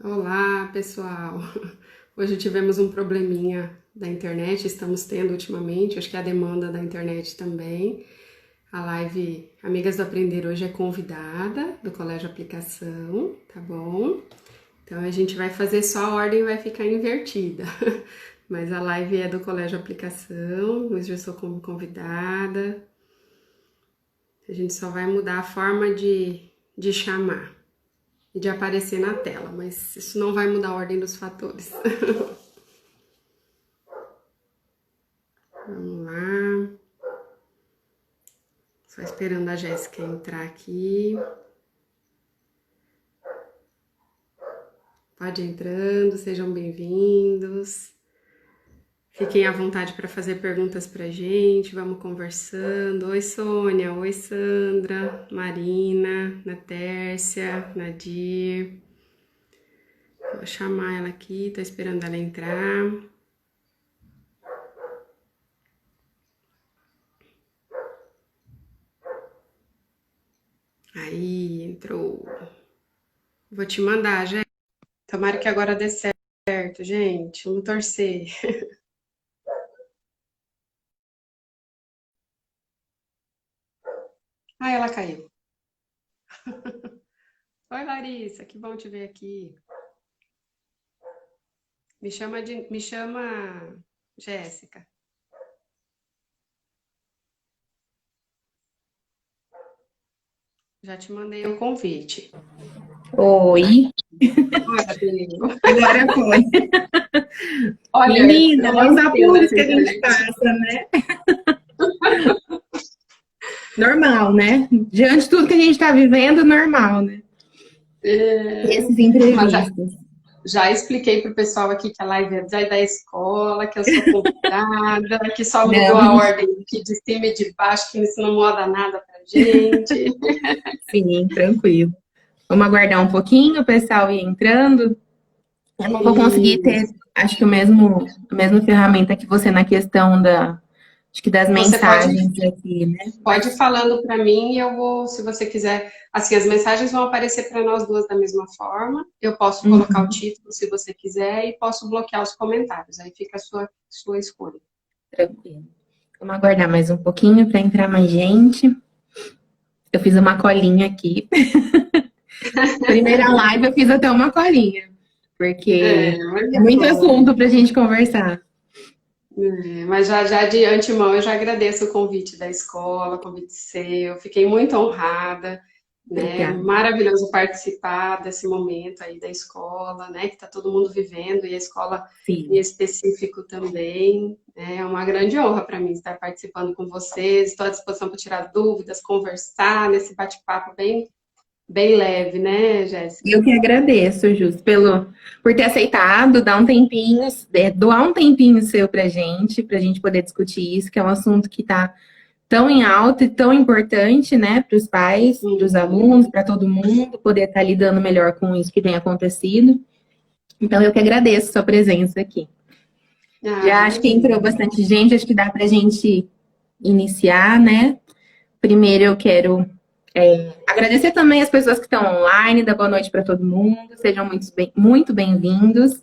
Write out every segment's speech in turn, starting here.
Olá, pessoal. Hoje tivemos um probleminha da internet, estamos tendo ultimamente, acho que é a demanda da internet também. A live Amigas do Aprender hoje é convidada do Colégio Aplicação, tá bom? Então a gente vai fazer só a ordem vai ficar invertida. Mas a live é do Colégio Aplicação, hoje eu sou como convidada. A gente só vai mudar a forma de chamar e de aparecer na tela, mas isso não vai mudar a ordem dos fatores. Vamos lá. Só esperando a Jéssica entrar aqui. Pode ir entrando, sejam bem-vindos. Fiquem à vontade para fazer perguntas para a gente, vamos conversando. Oi, Sônia. Oi, Sandra. Marina, Natércia, Nadir. Vou chamar ela aqui, tô esperando ela entrar. Aí, entrou. Vou te mandar, gente. Tomara que agora dê certo, gente. Vamos torcer. Ah, ela caiu. Oi, Larissa, que bom te ver aqui. Me chama Jéssica. Já te mandei o convite. Oi, Olha, Diego. agora foi. Olha, Menina, eu é não os entendo apuros essa que a gente internet. passa, né? Normal, né? Diante de tudo que a gente está vivendo, normal, né? É, Esses mas imprevistos. já expliquei para o pessoal aqui que a live é da escola, que eu sou convidada, que só mudou a Não, ordem aqui de cima e de baixo, que isso não muda nada pra gente. sim, tranquilo. Vamos aguardar um pouquinho, o pessoal ir entrando. Eu não vou conseguir ter, Isso. acho que a mesma ferramenta que você na questão acho que das Você mensagens aqui, né? pode ir Mas, falando para mim e eu vou, se você quiser, assim, as mensagens vão aparecer para nós duas da mesma forma. Eu posso colocar o uhum, título se você quiser e posso bloquear os comentários. Aí fica a sua escolha. tranquilo. Vamos aguardar mais um pouquinho para entrar mais gente. Eu fiz uma colinha aqui. Primeira live eu fiz até uma colinha, porque É, mas é é muito bom. assunto pra gente conversar. É, mas já de antemão eu já agradeço o convite da escola, o convite seu. Fiquei muito honrada, né? Obrigada. Maravilhoso participar desse momento aí da escola, né? Que está todo mundo vivendo e a escola em Sim. específico também. Né? É uma grande honra para mim estar participando com vocês. Estou à disposição para tirar dúvidas, conversar nesse bate-papo bem leve, né, Eu Jéssica? que agradeço, Jus, por ter aceitado, dar um tempinho, doar um tempinho seu pra gente poder discutir isso, que é um assunto que está tão em alta e tão importante, né, para os pais, para os Uhum. alunos, para todo mundo, poder estar lidando melhor com isso que tem acontecido. Então, eu que agradeço a sua presença aqui. Ah, Já acho que entrou imagina. bastante gente, acho que dá para a gente iniciar, né? Primeiro eu quero agradecer também as pessoas que estão online, dar boa noite para todo mundo, sejam muito bem-vindos.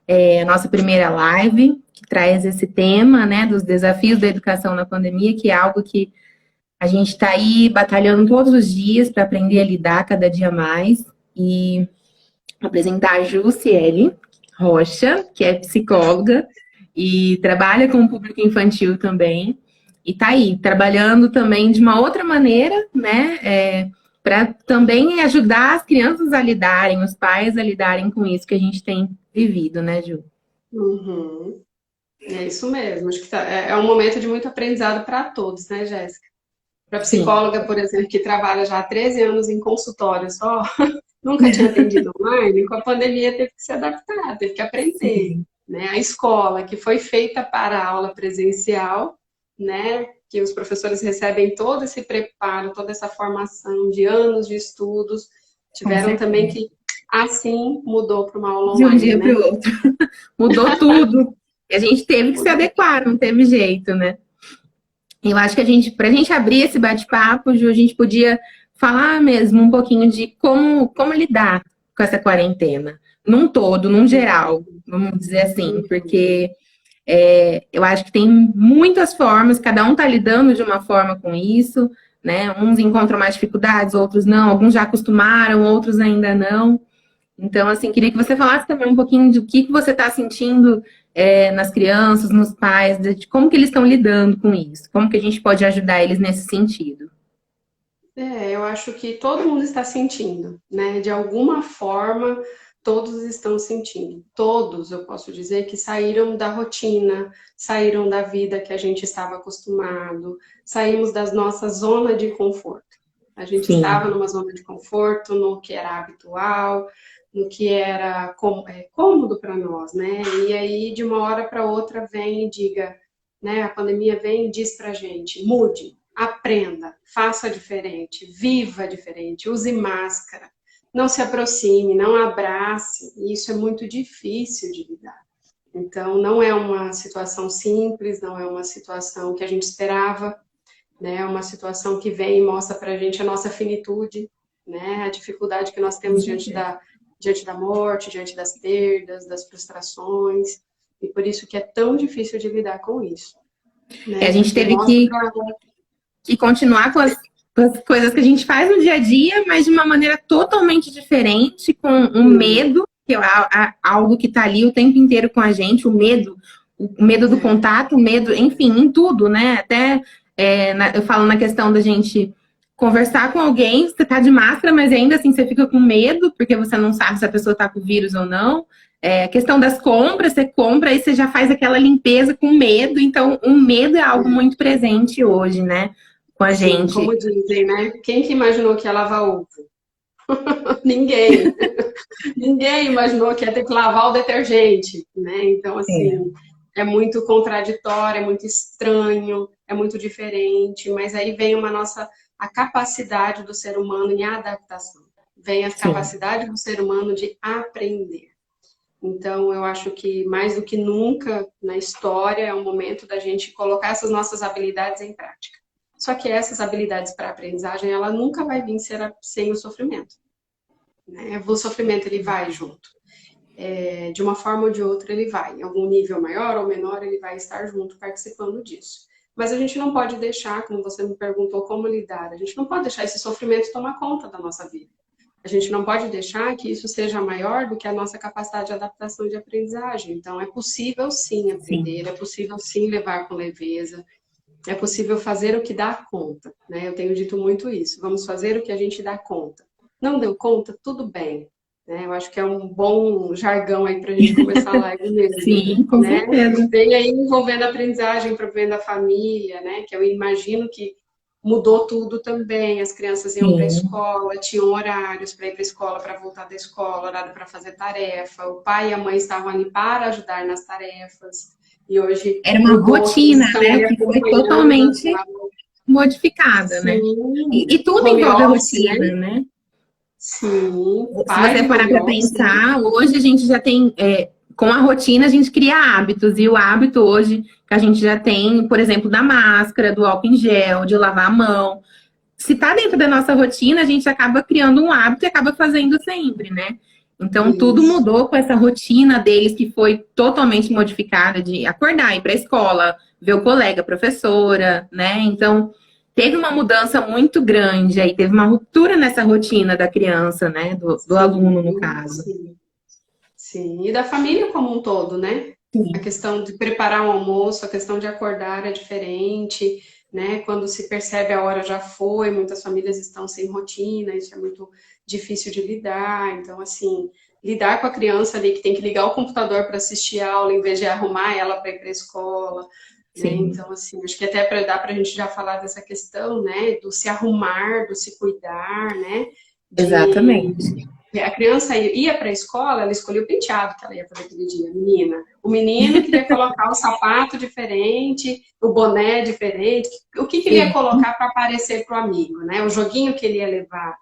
A nossa primeira live, que traz esse tema, né, dos desafios da educação na pandemia, que é algo que a gente está aí batalhando todos os dias para aprender a lidar cada dia mais. E apresentar a Jussiele Rocha, que é psicóloga e trabalha com o público infantil também. E tá aí, trabalhando também de uma outra maneira, né? Para também ajudar as crianças a lidarem, os pais a lidarem com isso que a gente tem vivido, né, Ju? Uhum. É isso mesmo. Acho que é um momento de muito aprendizado para todos, né, Jéssica? Para Sim, psicóloga, por exemplo, que trabalha já há 13 anos em consultório só, nunca tinha atendido online, com a pandemia teve que se adaptar, teve que aprender. sim, Né? A escola, que foi feita para a aula presencial, né? Que os professores recebem todo esse preparo, toda essa formação de anos de estudos, com tiveram também certeza. que, assim, mudou para uma aula De um online, dia para né? o outro. Mudou tudo. E a gente teve que se Mudou. adequar, não teve jeito, né? Eu acho que para a gente abrir esse bate-papo, Ju, a gente podia falar mesmo um pouquinho de como lidar com essa quarentena. num todo, num geral, vamos dizer assim, porque eu acho que tem muitas formas, cada um está lidando de uma forma com isso, né? Uns encontram mais dificuldades, outros não, alguns já acostumaram, outros ainda não. Então, assim, queria que você falasse também um pouquinho do que você está sentindo nas crianças, nos pais, de como que eles estão lidando com isso, como que a gente pode ajudar eles nesse sentido. Eu acho que todo mundo está sentindo, né? De alguma forma, todos estão sentindo. Todos, eu posso dizer, que saíram da rotina, saíram da vida que a gente estava acostumado, saímos da nossa zona de conforto. A gente estava Sim, numa zona de conforto, no que era habitual, no que era cômodo para nós, né? E aí, de uma hora para outra, vem e diga, né? A pandemia vem e diz para a gente, mude, aprenda, faça diferente, viva diferente, use máscara, não se aproxime, não abrace, e isso é muito difícil de lidar. Então, não é uma situação simples, não é uma situação que a gente esperava, né? É uma situação que vem e mostra para a gente a nossa finitude, né? A dificuldade que nós com temos certeza. diante da morte, diante das perdas, das frustrações, e por isso que é tão difícil de lidar com isso, A né? gente Porque teve mostra. que continuar com as coisas que a gente faz no dia a dia, mas de uma maneira totalmente diferente, com um medo, que é algo que está ali o tempo inteiro com a gente, o medo do contato, o medo, enfim, em tudo, né? Até eu falo na questão da gente conversar com alguém, você tá de máscara, mas ainda assim você fica com medo, porque você não sabe se a pessoa tá com vírus ou não. A questão das compras, você compra e você já faz aquela limpeza com medo, então o medo é algo muito presente hoje, né? Com a Sim, gente. como dizem, né? Quem que imaginou que ia lavar ovo? Ninguém. Ninguém imaginou que ia ter que lavar o detergente, né? Então, É, assim, é muito contraditório, é muito estranho, é muito diferente, mas aí vem a capacidade do ser humano em adaptação. Vem a sim, capacidade do ser humano de aprender. Então, eu acho que mais do que nunca na história é o momento da gente colocar essas nossas habilidades em prática. Só que essas habilidades para aprendizagem, ela nunca vai vir sem o sofrimento, né? O sofrimento ele vai junto. De uma forma ou de outra ele vai. Em algum nível maior ou menor, ele vai estar junto, participando disso. Mas a gente não pode deixar, como você me perguntou, como lidar, a gente não pode deixar esse sofrimento tomar conta da nossa vida. A gente não pode deixar que isso seja maior do que a nossa capacidade de adaptação e de aprendizagem. Então, é possível sim sim. aprender, é possível sim levar com leveza, é possível fazer o que dá conta, né? Eu tenho dito muito isso. Vamos fazer o que a gente dá conta. Não deu conta? Tudo bem. Né? Eu acho que é um bom jargão aí para a gente começar a live mesmo, Sim, com né? certeza. Vem aí envolvendo a aprendizagem, envolvendo a família, né? Que eu imagino que mudou tudo também. As crianças iam para a Sim. escola, tinham horários para ir para a escola, para voltar da escola, horário para fazer tarefa. O pai e a mãe estavam ali para ajudar nas tarefas. E hoje Era uma mudou, que eles rotina, estão né, ali que foi acompanhando. totalmente modificada, né? E Sim, tudo home envolve a office, né? rotina, né? Sim, Se pai você de parar home para office, né? pensar, hoje a gente já tem, com a rotina, a gente cria hábitos, e o hábito hoje que a gente já tem, por exemplo, da máscara, do álcool em gel, de lavar a mão. Se tá dentro da nossa rotina, a gente acaba criando um hábito e acaba fazendo sempre, né? Então, tudo Isso. mudou com essa rotina deles, que foi totalmente modificada de acordar, ir para a escola, ver o colega, a professora, né? Então, teve uma mudança muito grande aí, teve uma ruptura nessa rotina da criança, né? Do aluno, no Sim, caso. sim, sim. E da família como um todo, né? A Sim, questão de preparar um almoço, a questão de acordar é diferente, né? Quando se percebe a hora já foi, muitas famílias estão sem rotina, isso é muito difícil de lidar. Então, assim, lidar com a criança ali que tem que ligar o computador para assistir a aula em vez de arrumar ela para ir para a escola, né? sim, Então, assim, acho que até para dar para a gente já falar dessa questão, né? Do se arrumar, do se cuidar, né? De exatamente. a criança ia para a escola, ela escolhia o penteado que ela ia fazer aquele dia, menina. O menino queria colocar o sapato diferente, o boné diferente, o que ele ia Sim. colocar para aparecer para o amigo, né? O joguinho que ele ia levar.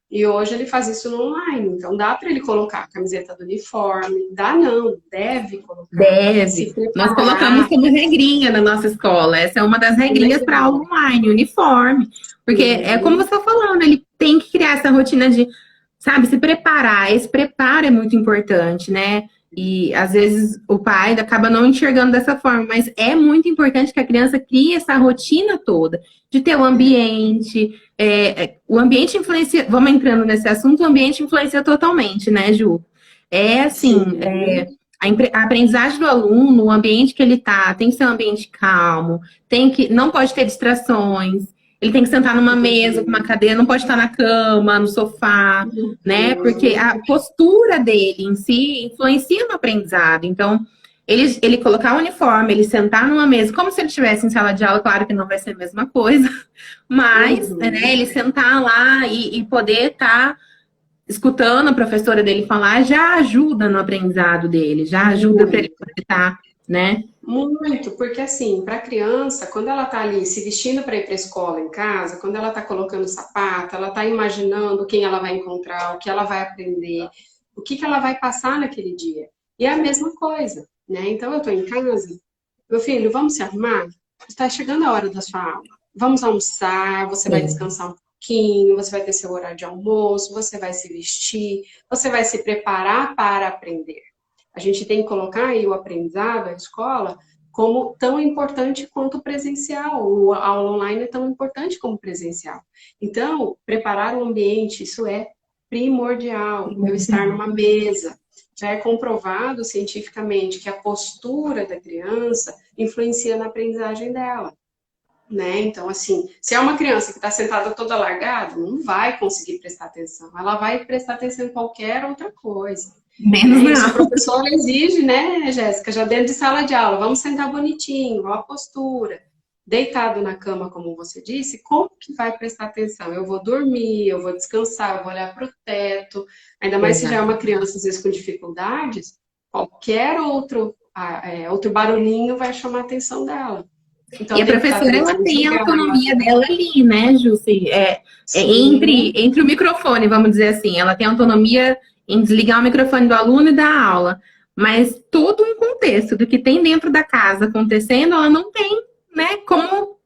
E hoje ele faz isso no online, então dá para ele colocar a camiseta do uniforme, dá não, deve colocar, se Deve. Nós colocamos preparar, como regrinha na nossa escola. Essa é uma das regrinhas para aula legal. online, uniforme. Porque é como Sim, você está falando, ele tem que criar essa rotina de sabe, se preparar. Esse preparo é muito importante, né? E às vezes o pai acaba não enxergando dessa forma, mas é muito importante que a criança crie essa rotina toda, de ter o ambiente. O ambiente influencia, vamos entrando nesse assunto, o ambiente influencia totalmente, né, Ju? É assim, Sim. a aprendizagem do aluno, o ambiente que ele tá, tem que ser um ambiente calmo, não pode ter distrações, ele tem que sentar numa mesa, com uma cadeira, não pode estar na cama, no sofá, né? Porque a postura dele em si influencia no aprendizado. Então, ele colocar o uniforme, ele sentar numa mesa, como se ele estivesse em sala de aula, claro que não vai ser a mesma coisa, mas, né, ele sentar lá e poder estar escutando a professora dele falar já ajuda no aprendizado dele, já ajuda para ele estar, né? Muito, porque assim, para a criança, quando ela está ali se vestindo para ir para a escola em casa, quando ela está colocando sapato, ela está imaginando quem ela vai encontrar, o que ela vai aprender, o que ela vai passar naquele dia. E é a mesma coisa, né? Então eu estou em casa, meu filho, vamos se arrumar? Está chegando a hora da sua aula. Vamos almoçar, você vai Sim. descansar um pouquinho, você vai ter seu horário de almoço, você vai se vestir, você vai se preparar para aprender. A gente tem que colocar aí o aprendizado, a escola, como tão importante quanto o presencial. A aula online é tão importante como o presencial. Então, preparar o ambiente, isso é primordial. Eu estar numa mesa. Já é comprovado cientificamente que a postura da criança influencia na aprendizagem dela. Né? Então, assim, se é uma criança que está sentada toda largada, não vai conseguir prestar atenção. Ela vai prestar atenção em qualquer outra coisa. Menos Isso o não. professor exige, né, Jéssica? Já dentro de sala de aula, vamos sentar bonitinho, ó a postura. Deitado na cama, como você disse, como que vai prestar atenção? Eu vou dormir, eu vou descansar, eu vou olhar para o teto. Ainda mais se já é Exato. uma criança, às vezes, com dificuldades, qualquer outro barulhinho vai chamar a atenção dela. E Então a tem que estar professora, ela atenção tem a desligada. autonomia dela ali, né, Jussi? Sim, Entre o microfone, vamos dizer assim. Ela tem autonomia em desligar o microfone do aluno e da aula. Mas todo um contexto do que tem dentro da casa acontecendo, ela não tem, né,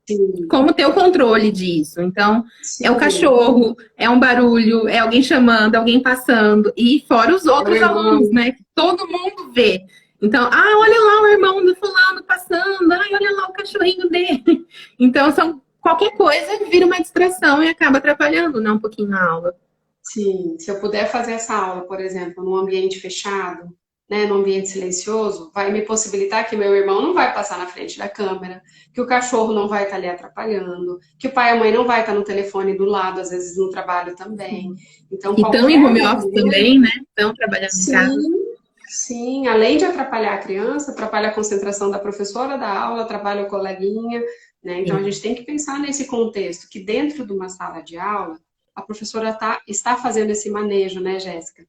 sim, como ter o controle disso. Então, é o sim. cachorro, é um barulho, é alguém chamando, alguém passando, e fora os É o outros alunos, irmão. né? Que todo mundo vê. Então, olha lá o irmão do fulano passando, olha lá o cachorrinho dele. Então, qualquer coisa vira uma distração e acaba atrapalhando, né, um pouquinho a aula. Sim, se eu puder fazer essa aula, por exemplo, num ambiente fechado, né, num ambiente silencioso, vai me possibilitar que meu irmão não vai passar na frente da câmera, que o cachorro não vai estar ali atrapalhando, que o pai e a mãe não vai estar no telefone do lado, às vezes no trabalho também. Então, E estão em qualquer home office momento, também, né? Estão trabalhando em casa. sim, sim, além de atrapalhar a criança, atrapalha a concentração da professora da aula, atrapalha o coleguinha, né? Então a Sim. gente tem que pensar nesse contexto, que dentro de uma sala de aula, a professora está fazendo esse manejo, né, Jéssica?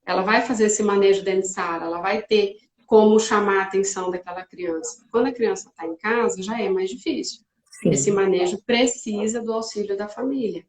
Ela vai fazer esse manejo dentro de sala, ela vai ter como chamar a atenção daquela criança. Quando a criança está em casa, já é mais difícil. Esse Sim. manejo precisa do auxílio da família,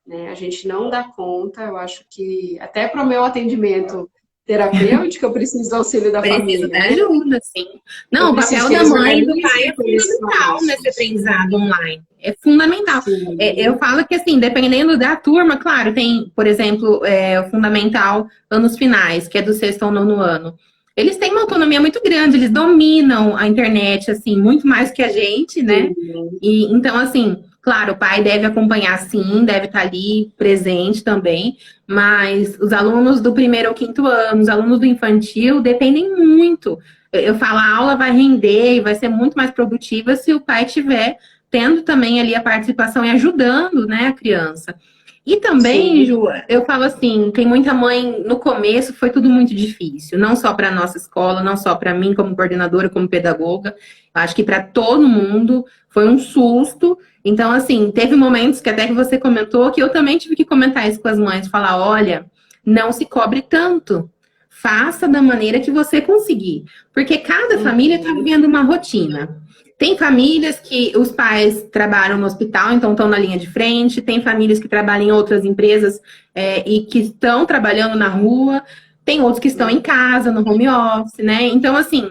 né? A gente não dá conta, eu acho que até para o meu atendimento terapêutico eu preciso do auxílio da Precisa família, da né? ajuda, sim. Eu Não, o preciso papel que da eles mãe e do pai organizem é com esses fundamental nesse passos. aprendizado online. É fundamental. Eu Sim, falo que, assim, dependendo da turma, claro, tem, por exemplo, o fundamental anos finais, que é do sexto ao nono ano. Eles têm uma autonomia muito grande, eles dominam a internet, assim, muito mais que a gente, né? sim, E então, assim, claro, o pai deve acompanhar, sim, deve estar ali presente também, mas os alunos do primeiro ao quinto ano, os alunos do infantil, dependem muito. Eu falo, a aula vai render e vai ser muito mais produtiva se o pai tiver tendo também ali a participação e ajudando, né, a criança. E também, sim, Ju, eu falo assim, tem muita mãe, no começo foi tudo muito difícil, não só para a nossa escola, não só para mim como coordenadora, como pedagoga, eu acho que para todo mundo foi um susto. Então, assim, teve momentos que até que você comentou que eu também tive que comentar isso com as mães, falar, olha, não se cobre tanto. Faça da maneira que você conseguir. Porque cada família está uhum, vivendo uma rotina. Tem famílias que os pais trabalham no hospital, então estão na linha de frente. Tem famílias que trabalham em outras empresas e que estão trabalhando na rua. Tem outros que estão em casa, no home office, né? Então, assim,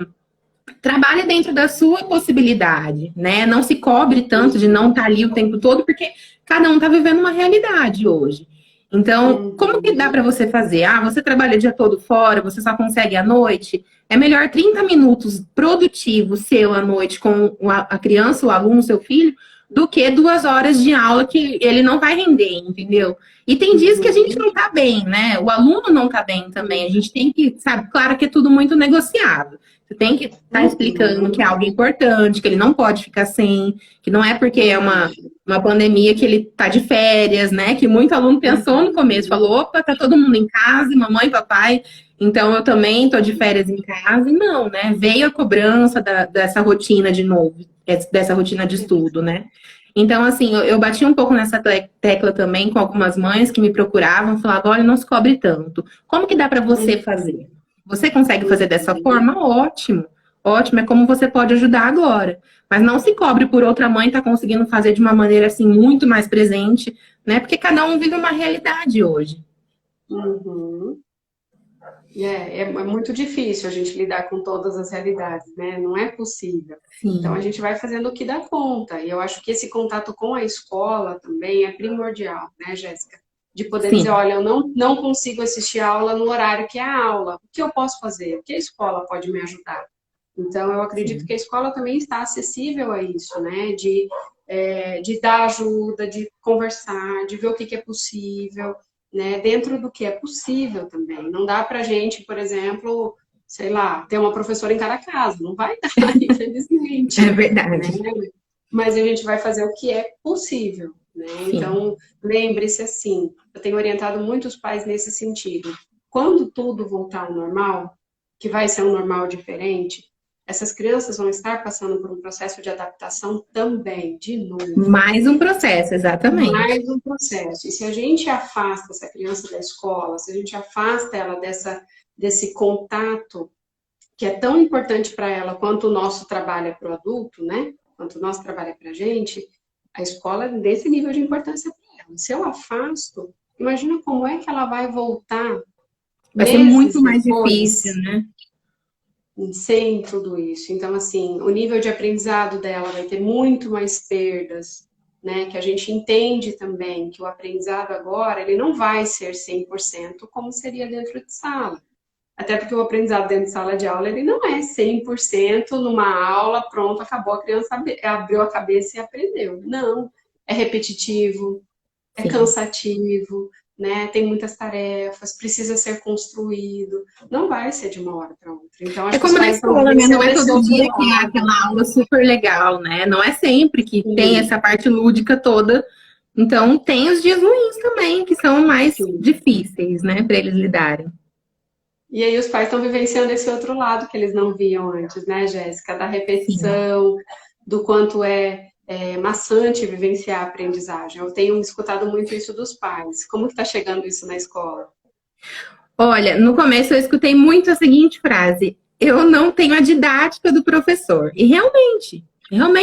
trabalhe dentro da sua possibilidade, né? Não se cobre tanto de não estar ali o tempo todo, porque cada um está vivendo uma realidade hoje. Então, como que dá para você fazer? Ah, você trabalha o dia todo fora, você só consegue à noite? É melhor 30 minutos produtivos seu à noite com a criança, o aluno, seu filho, do que 2 horas de aula que ele não vai render, entendeu? E tem dias que a gente não tá bem, né? O aluno não tá bem também. A gente tem que, sabe, claro que é tudo muito negociável. Você tem que estar explicando que é algo importante, que ele não pode ficar sem, que não é porque é uma pandemia que ele tá de férias, né? Que muito aluno pensou no começo, falou, opa, tá todo mundo em casa, mamãe, papai, então eu também tô de férias em casa. E não, né? Veio a cobrança dessa rotina de novo, dessa rotina de estudo, né? Então, assim, eu bati um pouco nessa tecla também com algumas mães que me procuravam, falavam, olha, não se cobre tanto. Como que dá para você fazer? Você consegue fazer dessa forma? Ótimo. Ótimo, é como você pode ajudar agora. Mas não se cobre por outra mãe estar conseguindo fazer de uma maneira assim muito mais presente, né? Porque cada um vive uma realidade hoje. Uhum. É muito difícil a gente lidar com todas as realidades, né? Não é possível. Então a Sim, gente vai fazendo o que dá conta. E eu acho que esse contato com a escola também é primordial, né, Jéssica? De poder dizer, sim, olha, eu não consigo assistir a aula no horário que é a aula. O que eu posso fazer? O que a escola pode me ajudar? Então eu acredito sim. que a escola também está acessível a isso, né? De dar ajuda, de conversar, de ver o que é possível, né? Dentro do que é possível também. Não dá para a gente, por exemplo, sei lá, ter uma professora em cada casa. Não vai dar, É infelizmente, né? verdade. Mas a gente vai fazer o que é possível, né? Sim. Então, lembre-se assim, eu tenho orientado muitos pais nesse sentido. Quando tudo voltar ao normal, que vai ser um normal diferente, essas crianças vão estar passando por um processo de adaptação também, de novo. Mais um processo, exatamente. Mais um processo. E se a gente afasta essa criança da escola, se a gente afasta ela desse contato que é tão importante para ela quanto o nosso trabalho é para o adulto, né? Quanto o nosso trabalho é para a gente, a escola é desse nível de importância para ela. Se eu afasto, imagina como é que ela vai voltar Vai ser muito meses mais difícil, depois né? sem tudo isso. Então, assim, o nível de aprendizado dela vai ter muito mais perdas, né? Que a gente entende também que o aprendizado agora, ele não vai ser 100% como seria dentro de sala. Até porque o aprendizado dentro de sala de aula, ele não é 100% numa aula, pronto, acabou, a criança abriu a cabeça e aprendeu. Não, é repetitivo, é Sim. cansativo, né? Tem muitas tarefas, precisa ser construído. Não vai ser de uma hora para outra. Então, É acho que os como na pais estão escola, né? Não vivenciando é esse todo outro dia que é lado. aquela aula super legal, né? Não é sempre que tem Sim, essa parte lúdica toda. Então, tem os dias ruins também, que são mais sim. difíceis, né, para eles lidarem. E aí os pais estão vivenciando esse outro lado que eles não viam antes, né, Jéssica? Da Sim. repetição, do quanto é maçante vivenciar a aprendizagem. Eu tenho escutado muito isso dos pais. Como que está chegando isso na escola? Olha, no começo eu escutei muito a seguinte frase: eu não tenho a didática do professor. E realmente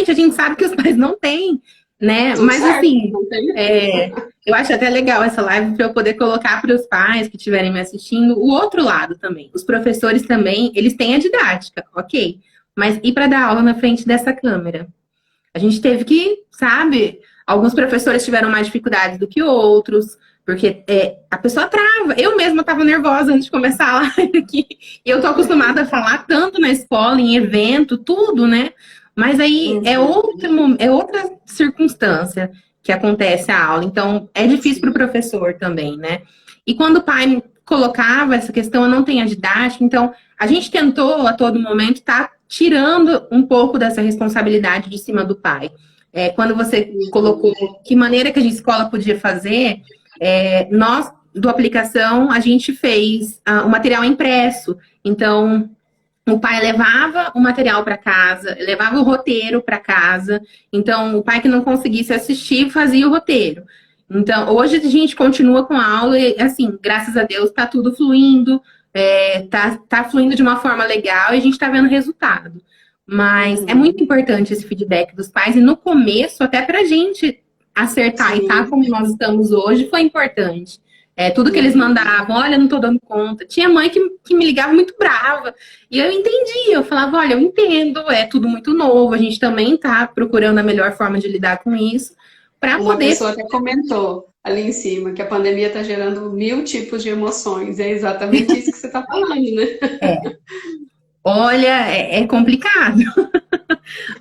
a gente sabe que os pais não têm, né? Tudo Mas certo, assim, não tem? eu acho até legal essa live para eu poder colocar para os pais que estiverem me assistindo o outro lado também. Os professores também, eles têm a didática, ok? Mas e para dar aula na frente dessa câmera? A gente teve que, sabe, alguns professores tiveram mais dificuldades do que outros, porque a pessoa trava. Eu mesma estava nervosa antes de começar a live aqui. E eu tô acostumada a falar tanto na escola, em evento, tudo, né? Mas aí Uhum, é outra circunstância que acontece a aula. Então, é difícil para o sim, professor também, né? E quando o pai colocava essa questão, eu não tenho a didática, então a gente tentou a todo momento estar tirando um pouco dessa responsabilidade de cima do pai. Quando você colocou uhum, que maneira que a escola podia fazer, nós do aplicação a gente fez o material impresso. Então o pai levava o material para casa, levava o roteiro para casa. Então, o pai que não conseguisse assistir fazia o roteiro. Então, hoje a gente continua com a aula e, assim, graças a Deus, está tudo fluindo, tá fluindo de uma forma legal e a gente está vendo resultado. Mas é muito uhum. importante esse feedback dos pais e no começo, até para a gente acertar e estar Sim, como nós estamos hoje, foi importante. Tudo que eles uhum. mandavam, olha, não tô dando conta. Tinha mãe que me ligava muito brava. E eu entendi, eu falava, olha, eu entendo, é tudo muito novo, a gente também tá procurando a melhor forma de lidar com isso, para Uma poder. pessoa até comentou. ali em cima, que a pandemia está gerando 1000 tipos de emoções. É exatamente isso que você está falando, né? É. Olha, é complicado,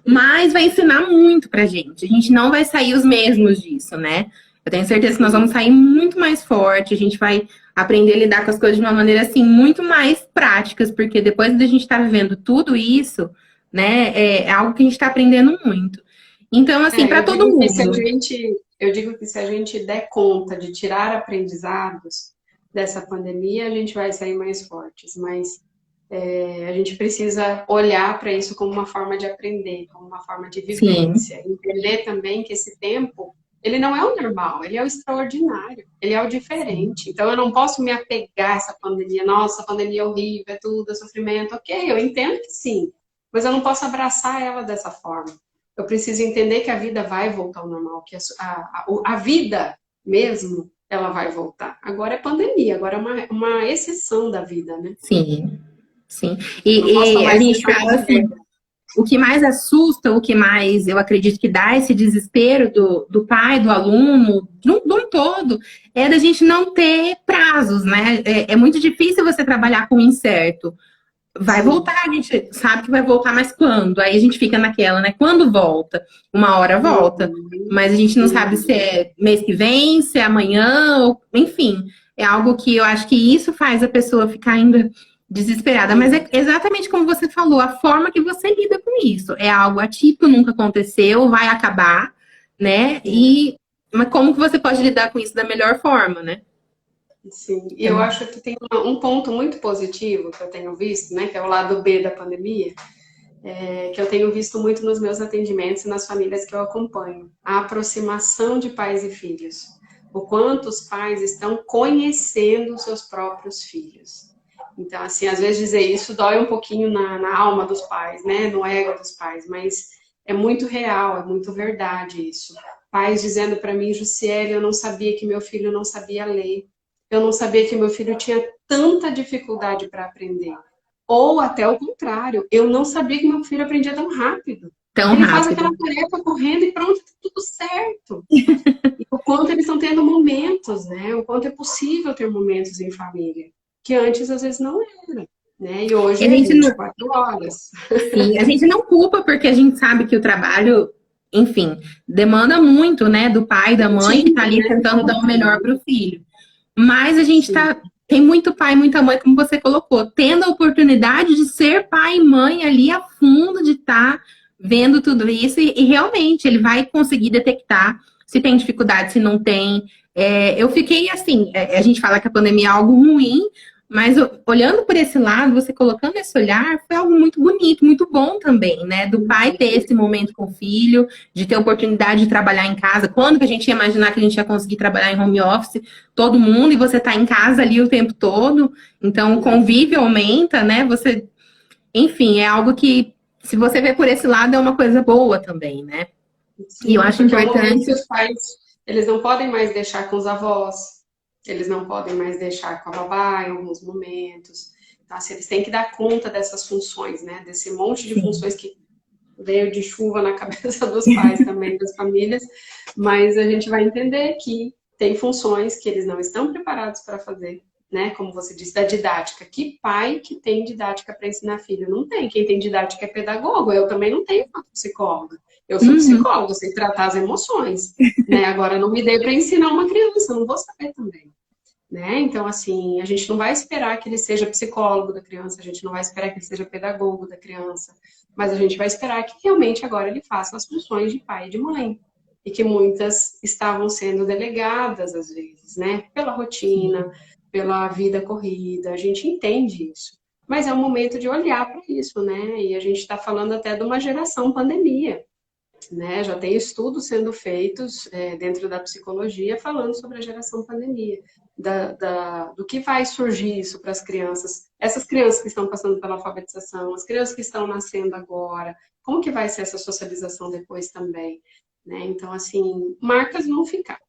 mas vai ensinar muito pra gente. A gente não vai sair os mesmos disso, né? Eu tenho certeza que nós vamos Sim. sair muito mais forte, a gente vai aprender a lidar com as coisas de uma maneira assim muito mais práticas, porque depois da gente estar vivendo tudo isso, né, é algo que a gente está aprendendo muito. Então, assim, É, para todo mundo. eu digo que se a gente der conta de tirar aprendizados dessa pandemia, a gente vai sair mais fortes. Mas a gente precisa olhar para isso como uma forma de aprender, como uma forma de Sim, vivência. Entender também que esse tempo, ele não é o normal, ele é o extraordinário, ele é o sim. diferente. Então, eu não posso me apegar a essa pandemia. Nossa, a pandemia é horrível, é tudo, é sofrimento. Ok, eu entendo que sim, mas eu não posso abraçar ela dessa forma. Eu preciso entender que a vida vai voltar ao normal, que a vida mesmo, ela vai voltar. Agora é pandemia, agora é uma exceção da vida, né? Sim, sim. Eu não posso E tomar a essa gente lição fala como assim, regra. o que mais assusta, o que mais eu acredito que dá esse desespero do pai, do aluno, do um todo, é da gente não ter prazos, né? É muito difícil você trabalhar com o incerto. Vai Sim. voltar, a gente sabe que vai voltar, mas quando? Aí a gente fica naquela, né? Quando volta? Uma hora volta, Uhum. mas a gente não sabe se Uhum. é mês que vem, se é amanhã, ou, enfim. É algo que eu acho que isso faz a pessoa ficar ainda desesperada. Mas é exatamente como você falou, a forma que você lida com isso. É algo atípico, nunca aconteceu, vai acabar, né? É, Mas como que você pode lidar com isso da melhor forma, né? sim. E eu Então, acho que tem um ponto muito positivo que eu tenho visto, né, que é o lado B da pandemia, que eu tenho visto muito nos meus atendimentos e nas famílias que eu acompanho. A aproximação de pais e filhos. O quanto os pais estão conhecendo os seus próprios filhos. Então, assim, às vezes dizer isso dói um pouquinho na alma dos pais, né? No ego dos pais, mas é muito real, é muito verdade isso. Pais dizendo para mim, Jussiele, eu não sabia que meu filho não sabia ler. Eu não sabia que meu filho tinha tanta dificuldade para aprender. Ou até o contrário, eu não sabia que meu filho aprendia tão rápido. tão Ele faz rápido. aquela tarefa correndo e pronto, tá tudo certo. E o quanto eles estão tendo momentos, né? O quanto é possível ter momentos em família, que antes às vezes não era, né? E E hoje a é gente não, 24 horas. sim, a gente não culpa porque a gente sabe que o trabalho, enfim, demanda muito, né, do pai e da mãe que tá Rotina, ali né? tentando dar o melhor para o filho. Mas a gente Sim, tá, tem muito pai e muita mãe, como você colocou, tendo a oportunidade de ser pai e mãe ali a fundo, de estar vendo tudo isso e realmente ele vai conseguir detectar se tem dificuldade, se não tem. Eu fiquei assim, a gente fala que a pandemia é algo ruim, mas olhando por esse lado, você colocando esse olhar, foi algo muito bonito, muito bom também, né? Do pai ter esse momento com o filho, de ter a oportunidade de trabalhar em casa. Quando que a gente ia imaginar que a gente ia conseguir trabalhar em home office, todo mundo, e você tá em casa ali o tempo todo? Então o convívio aumenta, né? Você, enfim, é algo que, se você vê por esse lado, é uma coisa boa também, né? E eu sim, acho porque é um momento que importante. os pais, eles não podem mais deixar com os avós, eles não podem mais deixar com a babá em alguns momentos. Então, assim, eles têm que dar conta dessas funções, né? Desse monte de Sim. funções que veio de chuva na cabeça dos pais também, das famílias, mas a gente vai entender que tem funções que eles não estão preparados para fazer, né? Como você disse, da didática. Que pai que tem didática para ensinar filho? Não tem. Quem tem didática é pedagogo. Eu também não tenho psicóloga. Eu sou Uhum. psicóloga, sei tratar as emoções, né? Agora não me dei para ensinar uma criança, eu não vou saber também. Né? Então, assim, a gente não vai esperar que ele seja psicólogo da criança, a gente não vai esperar que ele seja pedagogo da criança, mas a gente vai esperar que realmente agora ele faça as funções de pai e de mãe. E que muitas estavam sendo delegadas, às vezes, né? Pela rotina, pela vida corrida, a gente entende isso. Mas é um momento de olhar para isso, né? E a gente está falando até de uma geração pandemia, né? Já tem estudos sendo feitos dentro da psicologia falando sobre a geração pandemia, do que vai surgir isso para as crianças, essas crianças que estão passando pela alfabetização, as crianças que estão nascendo agora, como que vai ser essa socialização depois também, né? Então, assim, marcas vão ficar,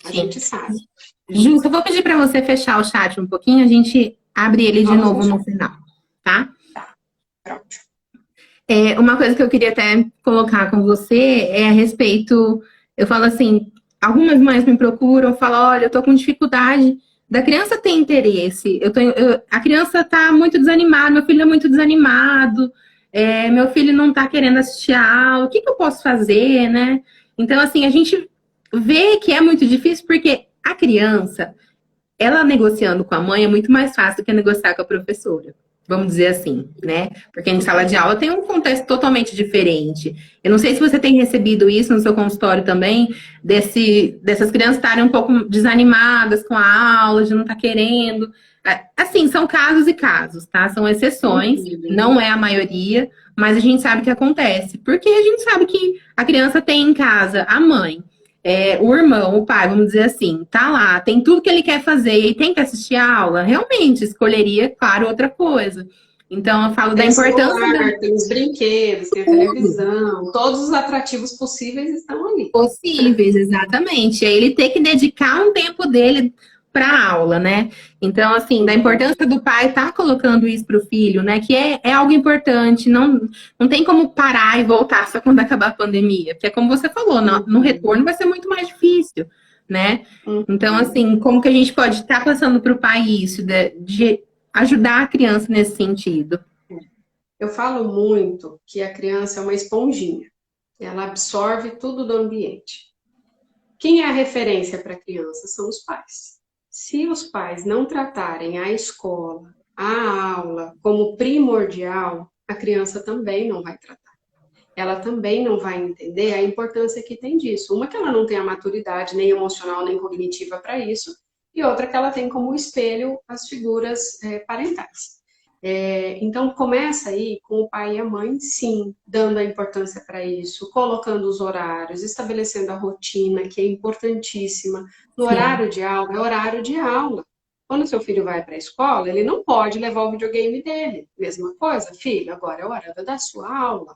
a Sim. gente sabe. Justo, eu vou pedir para você fechar o chat um pouquinho, a gente abre ele de Vamos novo no fechar, final, tá? tá? Pronto. Uma coisa que eu queria até colocar com você é a respeito, eu falo assim, algumas mães me procuram, falam, olha, eu tô com dificuldade da criança ter interesse. A criança está muito desanimada, meu filho é muito desanimado, meu filho não está querendo assistir a aula, o que eu posso fazer, né? Então, assim, a gente vê que é muito difícil porque a criança, ela negociando com a mãe é muito mais fácil do que negociar com a professora. Vamos dizer assim, né? Porque em sala de aula tem um contexto totalmente diferente. Eu não sei se você tem recebido isso no seu consultório também, dessas crianças estarem um pouco desanimadas com a aula, de não estar querendo. Assim, são casos e casos, tá? São exceções, não é a maioria, mas a gente sabe que acontece. Porque a gente sabe que a criança tem em casa a mãe, o irmão, o pai, vamos dizer assim, tá lá, tem tudo que ele quer fazer e tem que assistir a aula, realmente escolheria, claro, outra coisa. Então, eu falo da importância... Celular, tem os brinquedos, tem a televisão, todos os atrativos possíveis estão ali. Possíveis, exatamente. E aí ele ter que dedicar um tempo dele para a aula, né? Então, assim, da importância do pai estar colocando isso para o filho, né? Que é algo importante, não tem como parar e voltar só quando acabar a pandemia. Porque, como você falou, no retorno vai ser muito mais difícil, né? Então, assim, como que a gente pode estar passando para o pai isso, de ajudar a criança nesse sentido? Eu falo muito que a criança é uma esponjinha. Ela absorve tudo do ambiente. Quem é a referência para a criança? São os pais. Se os pais não tratarem a escola, a aula como primordial, a criança também não vai tratar. Ela também não vai entender a importância que tem disso. Uma que ela não tem a maturidade nem emocional nem cognitiva para isso, e outra que ela tem como espelho as figuras parentais. Então, começa aí com o pai e a mãe, sim, dando a importância para isso, colocando os horários, estabelecendo a rotina, que é importantíssima. No horário de aula, é horário de aula. Quando seu filho vai para a escola, ele não pode levar o videogame dele. Mesma coisa, filho, agora é o horário da sua aula.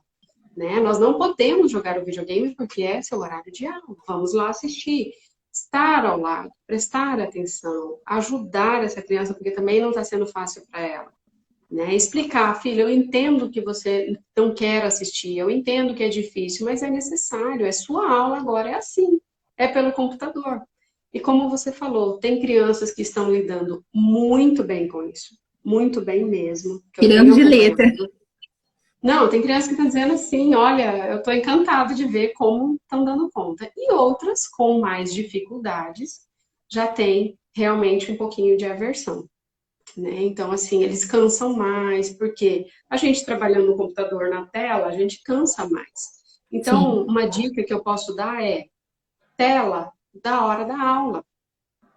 Né? Nós não podemos jogar o videogame porque é seu horário de aula. Vamos lá assistir. Estar ao lado, prestar atenção, ajudar essa criança, porque também não está sendo fácil para ela. Né? Explicar, filho, eu entendo que você não quer assistir, eu entendo que é difícil, mas é necessário, é sua aula agora, é assim, é pelo computador. E como você falou, tem crianças que estão lidando muito bem com isso, muito bem mesmo. Tirando de letra. Não, tem crianças que estão dizendo assim, olha, eu estou encantado de ver como estão dando conta. E outras, com mais dificuldades, já tem realmente um pouquinho de aversão. Né? Então, assim, eles cansam mais, porque a gente trabalhando no computador na tela, a gente cansa mais. Então, uma dica que eu posso dar é tela da hora da aula.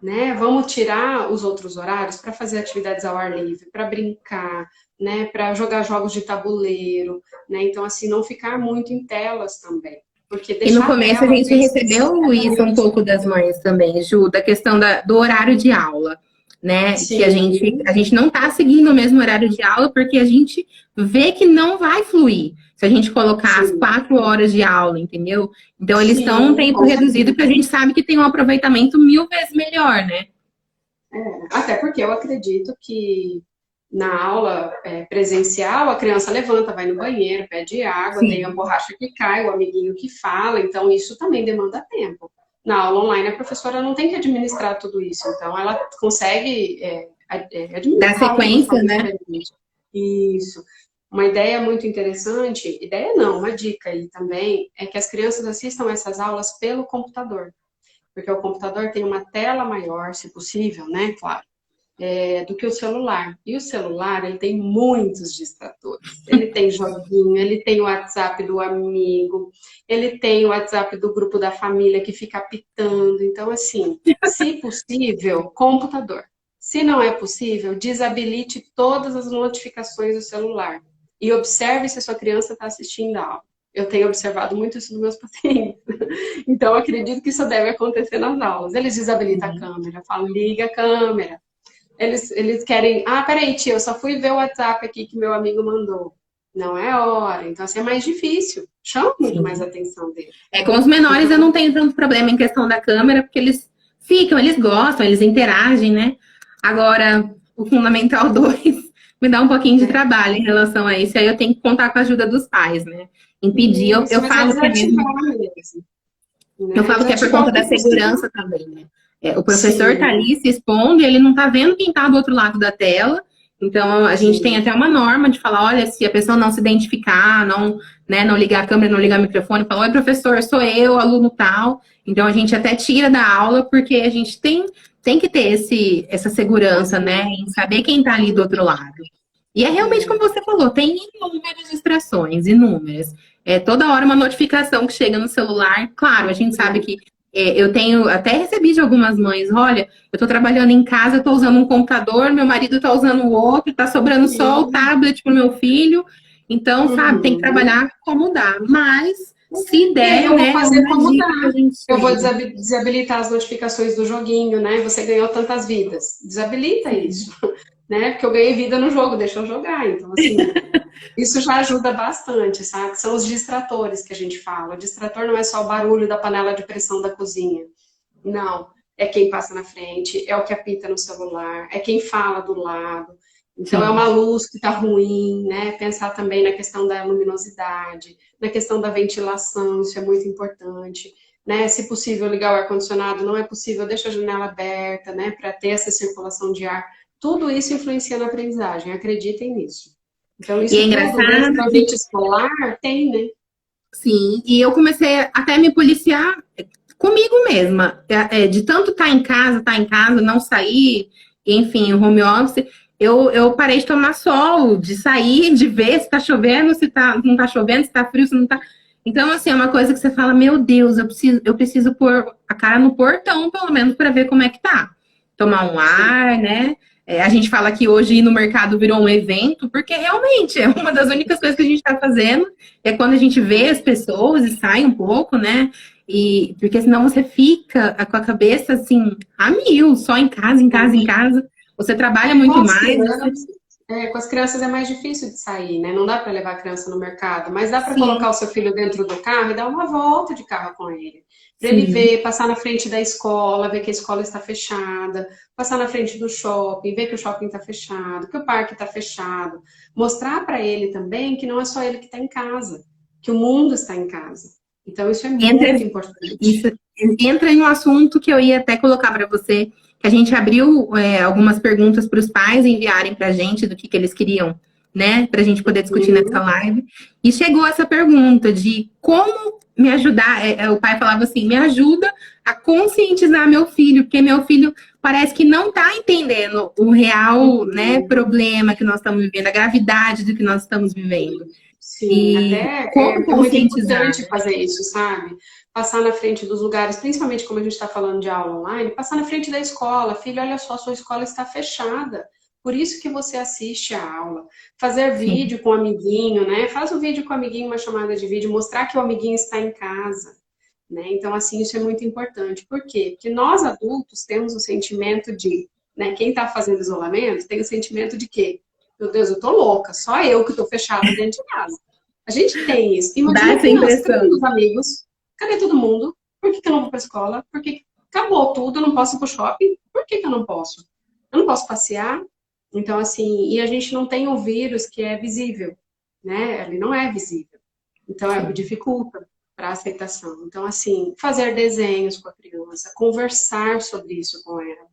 Né? Vamos tirar os outros horários para fazer atividades ao ar livre, para brincar, né? Para jogar jogos de tabuleiro. Né? Então, assim, não ficar muito em telas também. Porque e no começo a gente recebeu isso um pouco das mães também, Ju, da questão do horário de aula. Né? Sim. Que a gente não está seguindo o mesmo horário de aula porque a gente vê que não vai fluir se a gente colocar as 4 horas de aula, entendeu? Então eles estão um tempo reduzido porque a gente sabe que tem um aproveitamento 1000 vezes melhor, né? Até porque eu acredito que na aula presencial a criança levanta, vai no banheiro, pede água, tem a borracha que cai, o amiguinho que fala, então isso também demanda tempo. Na aula online, a professora não tem que administrar tudo isso, então ela consegue administrar. Dar sequência, né? Isso. Uma ideia muito interessante, ideia não, uma dica aí também, é que as crianças assistam essas aulas pelo computador. Porque o computador tem uma tela maior, se possível, né? Claro. Do que o celular. E o celular, ele tem muitos distratores. Ele tem joguinho, ele tem o WhatsApp do amigo, ele tem o WhatsApp do grupo da família que fica apitando. Então, assim, se possível, computador. Se não é possível, desabilite todas as notificações do celular. E observe se a sua criança está assistindo a aula. Eu tenho observado muito isso nos meus pacientes. Então, acredito que isso deve acontecer nas aulas. Eles desabilitam a câmera, falam, liga a câmera. Eles querem, peraí, tia, eu só fui ver o WhatsApp aqui que meu amigo mandou. Não é hora. Então, assim, é mais difícil. Chama muito mais a atenção deles. Com os menores eu não tenho tanto problema em questão da câmera, porque eles eles gostam, eles interagem, né? Agora, o Fundamental 2 me dá um pouquinho de trabalho em relação a isso. Aí eu tenho que contar com a ajuda dos pais, né? Impedir, eu falo que mesmo... Eu né? falo que é por Desativar conta o que da é possível. segurança também, né? O professor está Sim, ali se expondo e ele não está vendo quem está do outro lado da tela. Então, a gente tem sim. até uma norma de falar, olha, se a pessoa não se identificar, não, né, não ligar a câmera, não ligar o microfone, falar, oi, professor, sou eu, aluno tal. Então, a gente até tira da aula, porque a gente tem que ter essa segurança, né, Sim. em saber quem está ali do outro lado. E é realmente como É. você falou, tem inúmeras distrações, inúmeras. É toda hora uma notificação que chega no celular. Claro, a gente sabe que eu tenho, até recebi de algumas mães, olha, eu tô trabalhando em casa, eu tô usando um computador, meu marido tá usando o outro, tá sobrando só o Sim. tablet pro meu filho. Então, sabe, tem que Uhum. trabalhar como dá. Mas, se É, der, eu vou né, é fazer uma como dá. dica pra Eu vou gente. desabilitar as notificações do joguinho, né? Você ganhou tantas vidas. Desabilita isso, né? Porque eu ganhei vida no jogo, deixa eu jogar. Então, assim, isso já ajuda bastante, sabe? São os distratores que a gente fala. O distrator não é só o barulho da panela de pressão da cozinha. Não. É quem passa na frente, é o que apita no celular, é quem fala do lado. Então, é uma Sim. luz que está ruim, né? Pensar também na questão da luminosidade, na questão da ventilação, isso é muito importante. Né? Se possível, ligar o ar-condicionado, não é possível, deixa a janela aberta, né? Para ter essa circulação de ar. Tudo isso influencia na aprendizagem, acreditem nisso. Então, E é isso tudo dentro engraçado do ambiente escolar tem, né? sim, e eu comecei até a me policiar comigo mesma. De tanto estar em casa, não sair, enfim, o home office, eu parei de tomar sol, de sair, de ver se tá chovendo, se tá, não tá chovendo, se tá frio, se não tá. Então, assim, é uma coisa que você fala, meu Deus, eu preciso pôr a cara no portão, pelo menos, para ver como é que tá. Tomar um Sim. ar, né? A gente fala que hoje ir no mercado virou um evento, porque realmente é uma das únicas coisas que a gente está fazendo é quando a gente vê as pessoas e sai um pouco, né? E porque senão você fica com a cabeça assim a mil, só em casa, em casa, em casa. Você trabalha Com muito as mais, você crianças, com as crianças é mais difícil de sair, né? Não dá para levar a criança no mercado, mas dá para sim, colocar o seu filho dentro do carro e dar uma volta de carro com ele. Para ele sim. ver, passar na frente da escola, ver que a escola está fechada, passar na frente do shopping, ver que o shopping está fechado, que o parque está fechado. Mostrar para ele também que não é só ele que está em casa, que o mundo está em casa. Então, isso é muito Entra, isso importante. entra em um assunto que eu ia até colocar para você, que a gente abriu algumas perguntas para os pais enviarem para a gente do que eles queriam, né, para a gente poder discutir nessa Uhum. live. E chegou essa pergunta de como me ajudar. O pai falava assim: me ajuda a conscientizar meu filho, porque meu filho parece que não está entendendo o real, né, Uhum. problema que nós estamos vivendo, a gravidade do que nós estamos vivendo. Sim, E até como é muito conscientizar, importante né? fazer isso, sabe? Passar na frente dos lugares, principalmente como a gente está falando de aula online, passar na frente da escola. Filho, olha só, sua escola está fechada. Por isso que você assiste a aula. Fazer Sim. vídeo com o amiguinho, né? Faz o vídeo com o amiguinho, uma chamada de vídeo, mostrar que o amiguinho está em casa, né? Então, assim, isso é muito importante. Por quê? Porque nós adultos temos o sentimento de, né? Quem está fazendo isolamento tem o sentimento de que, meu Deus, eu tô louca, só eu que tô fechada dentro de casa. A gente tem isso. Dá Imagina a essa criança, cadê impressão. meus amigos? Cadê todo mundo? Por que eu não vou para a escola? Por que acabou tudo, eu não posso ir para o shopping? Por que eu não posso? Eu não posso passear? Então, assim, e a gente não tem um vírus que é visível, né? Ele não é visível. Então, Sim. dificulta para a aceitação. Então, assim, fazer desenhos com a criança, conversar sobre isso com ela,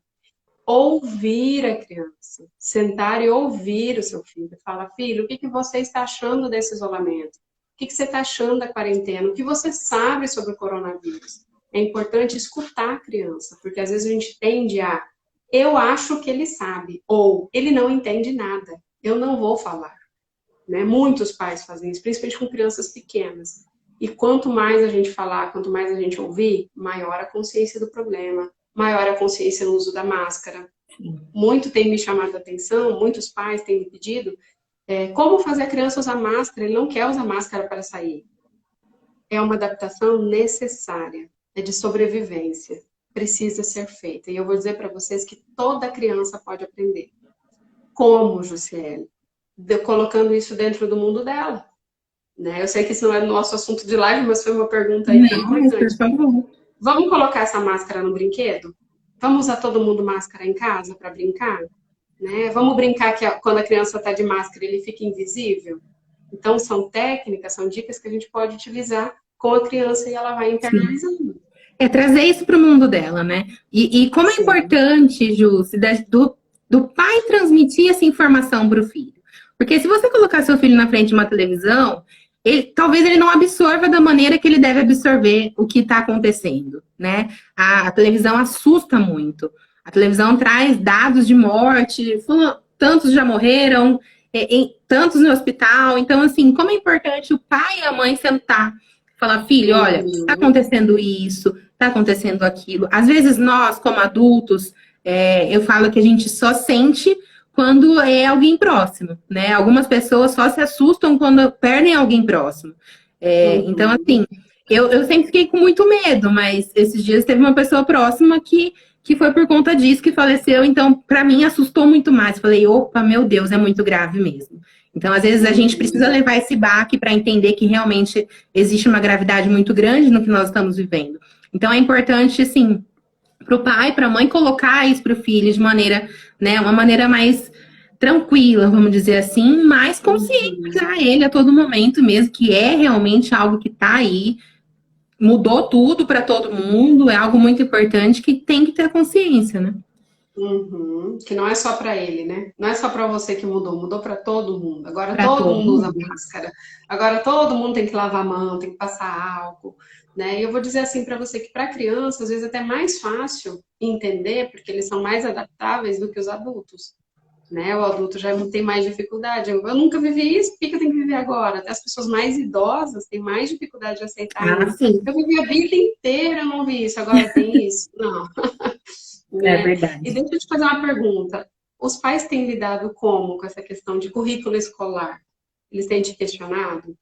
ouvir a criança, sentar e ouvir o seu filho. Fala, filho, o que que você está achando desse isolamento? O que que você está achando da quarentena? O que você sabe sobre o coronavírus? É importante escutar a criança, porque às vezes a gente tende a, eu acho que ele sabe, ou ele não entende nada, eu não vou falar. Né? Muitos pais fazem isso, principalmente com crianças pequenas. E quanto mais a gente falar, quanto mais a gente ouvir, maior a consciência do problema, maior a consciência no uso da máscara. Muito tem me chamado a atenção, muitos pais têm me pedido como fazer a criança usar máscara. Ele não quer usar máscara para sair. É uma adaptação necessária, é de sobrevivência, precisa ser feita. E eu vou dizer para vocês que toda criança pode aprender. Como, Jussiele? Colocando isso dentro do mundo dela. Né? Eu sei que isso não é o nosso assunto de live, mas foi uma pergunta aí bem Não, mas por importante. favor. Vamos colocar essa máscara no brinquedo? Vamos usar todo mundo máscara em casa para brincar? Né? Vamos brincar que quando a criança está de máscara ele fica invisível? Então, são técnicas, são dicas que a gente pode utilizar com a criança e ela vai Sim. internalizando. É trazer isso para o mundo dela, né? E como é Sim. importante, Ju, do pai transmitir essa informação para o filho. Porque se você colocar seu filho na frente de uma televisão, talvez ele não absorva da maneira que ele deve absorver o que está acontecendo, né? A televisão assusta muito. A televisão traz dados de morte, tantos já morreram, tantos no hospital. Então, assim, como é importante o pai e a mãe sentar, falar, filho, olha, está acontecendo isso, está acontecendo aquilo. Às vezes nós, como adultos, eu falo que a gente só sente quando é alguém próximo, né? Algumas pessoas só se assustam quando perdem alguém próximo. Então, assim, eu sempre fiquei com muito medo, mas esses dias teve uma pessoa próxima que foi por conta disso que faleceu, então, para mim, assustou muito mais. Falei, opa, meu Deus, é muito grave mesmo. Então, às vezes, a gente precisa levar esse baque para entender que realmente existe uma gravidade muito grande no que nós estamos vivendo. Então, é importante, assim, para o pai, para a mãe, colocar isso para o filho de maneira, né, uma maneira mais tranquila, vamos dizer assim, mais conscientizar ele a todo momento mesmo, que é realmente algo que está aí, mudou tudo para todo mundo, é algo muito importante que tem que ter consciência, né? Que não é só para ele, né? Não é só para você que mudou, mudou para todo mundo. Agora Pra todo todo mundo usa mundo. máscara. Agora todo mundo tem que lavar a mão, tem que passar álcool, né? E eu vou dizer assim para você que para criança às vezes é até mais fácil entender, porque eles são mais adaptáveis do que os adultos, né? O adulto já tem mais dificuldade. Eu nunca vivi isso, por que eu tenho que viver agora? Até as pessoas mais idosas têm mais dificuldade de aceitar Ah, ainda. sim. Eu vivi a vida inteira, eu não vi isso, agora tem isso. Não. É Né? E verdade. deixa eu te fazer uma pergunta. Os pais têm lidado como com essa questão de currículo escolar? Eles têm te questionado?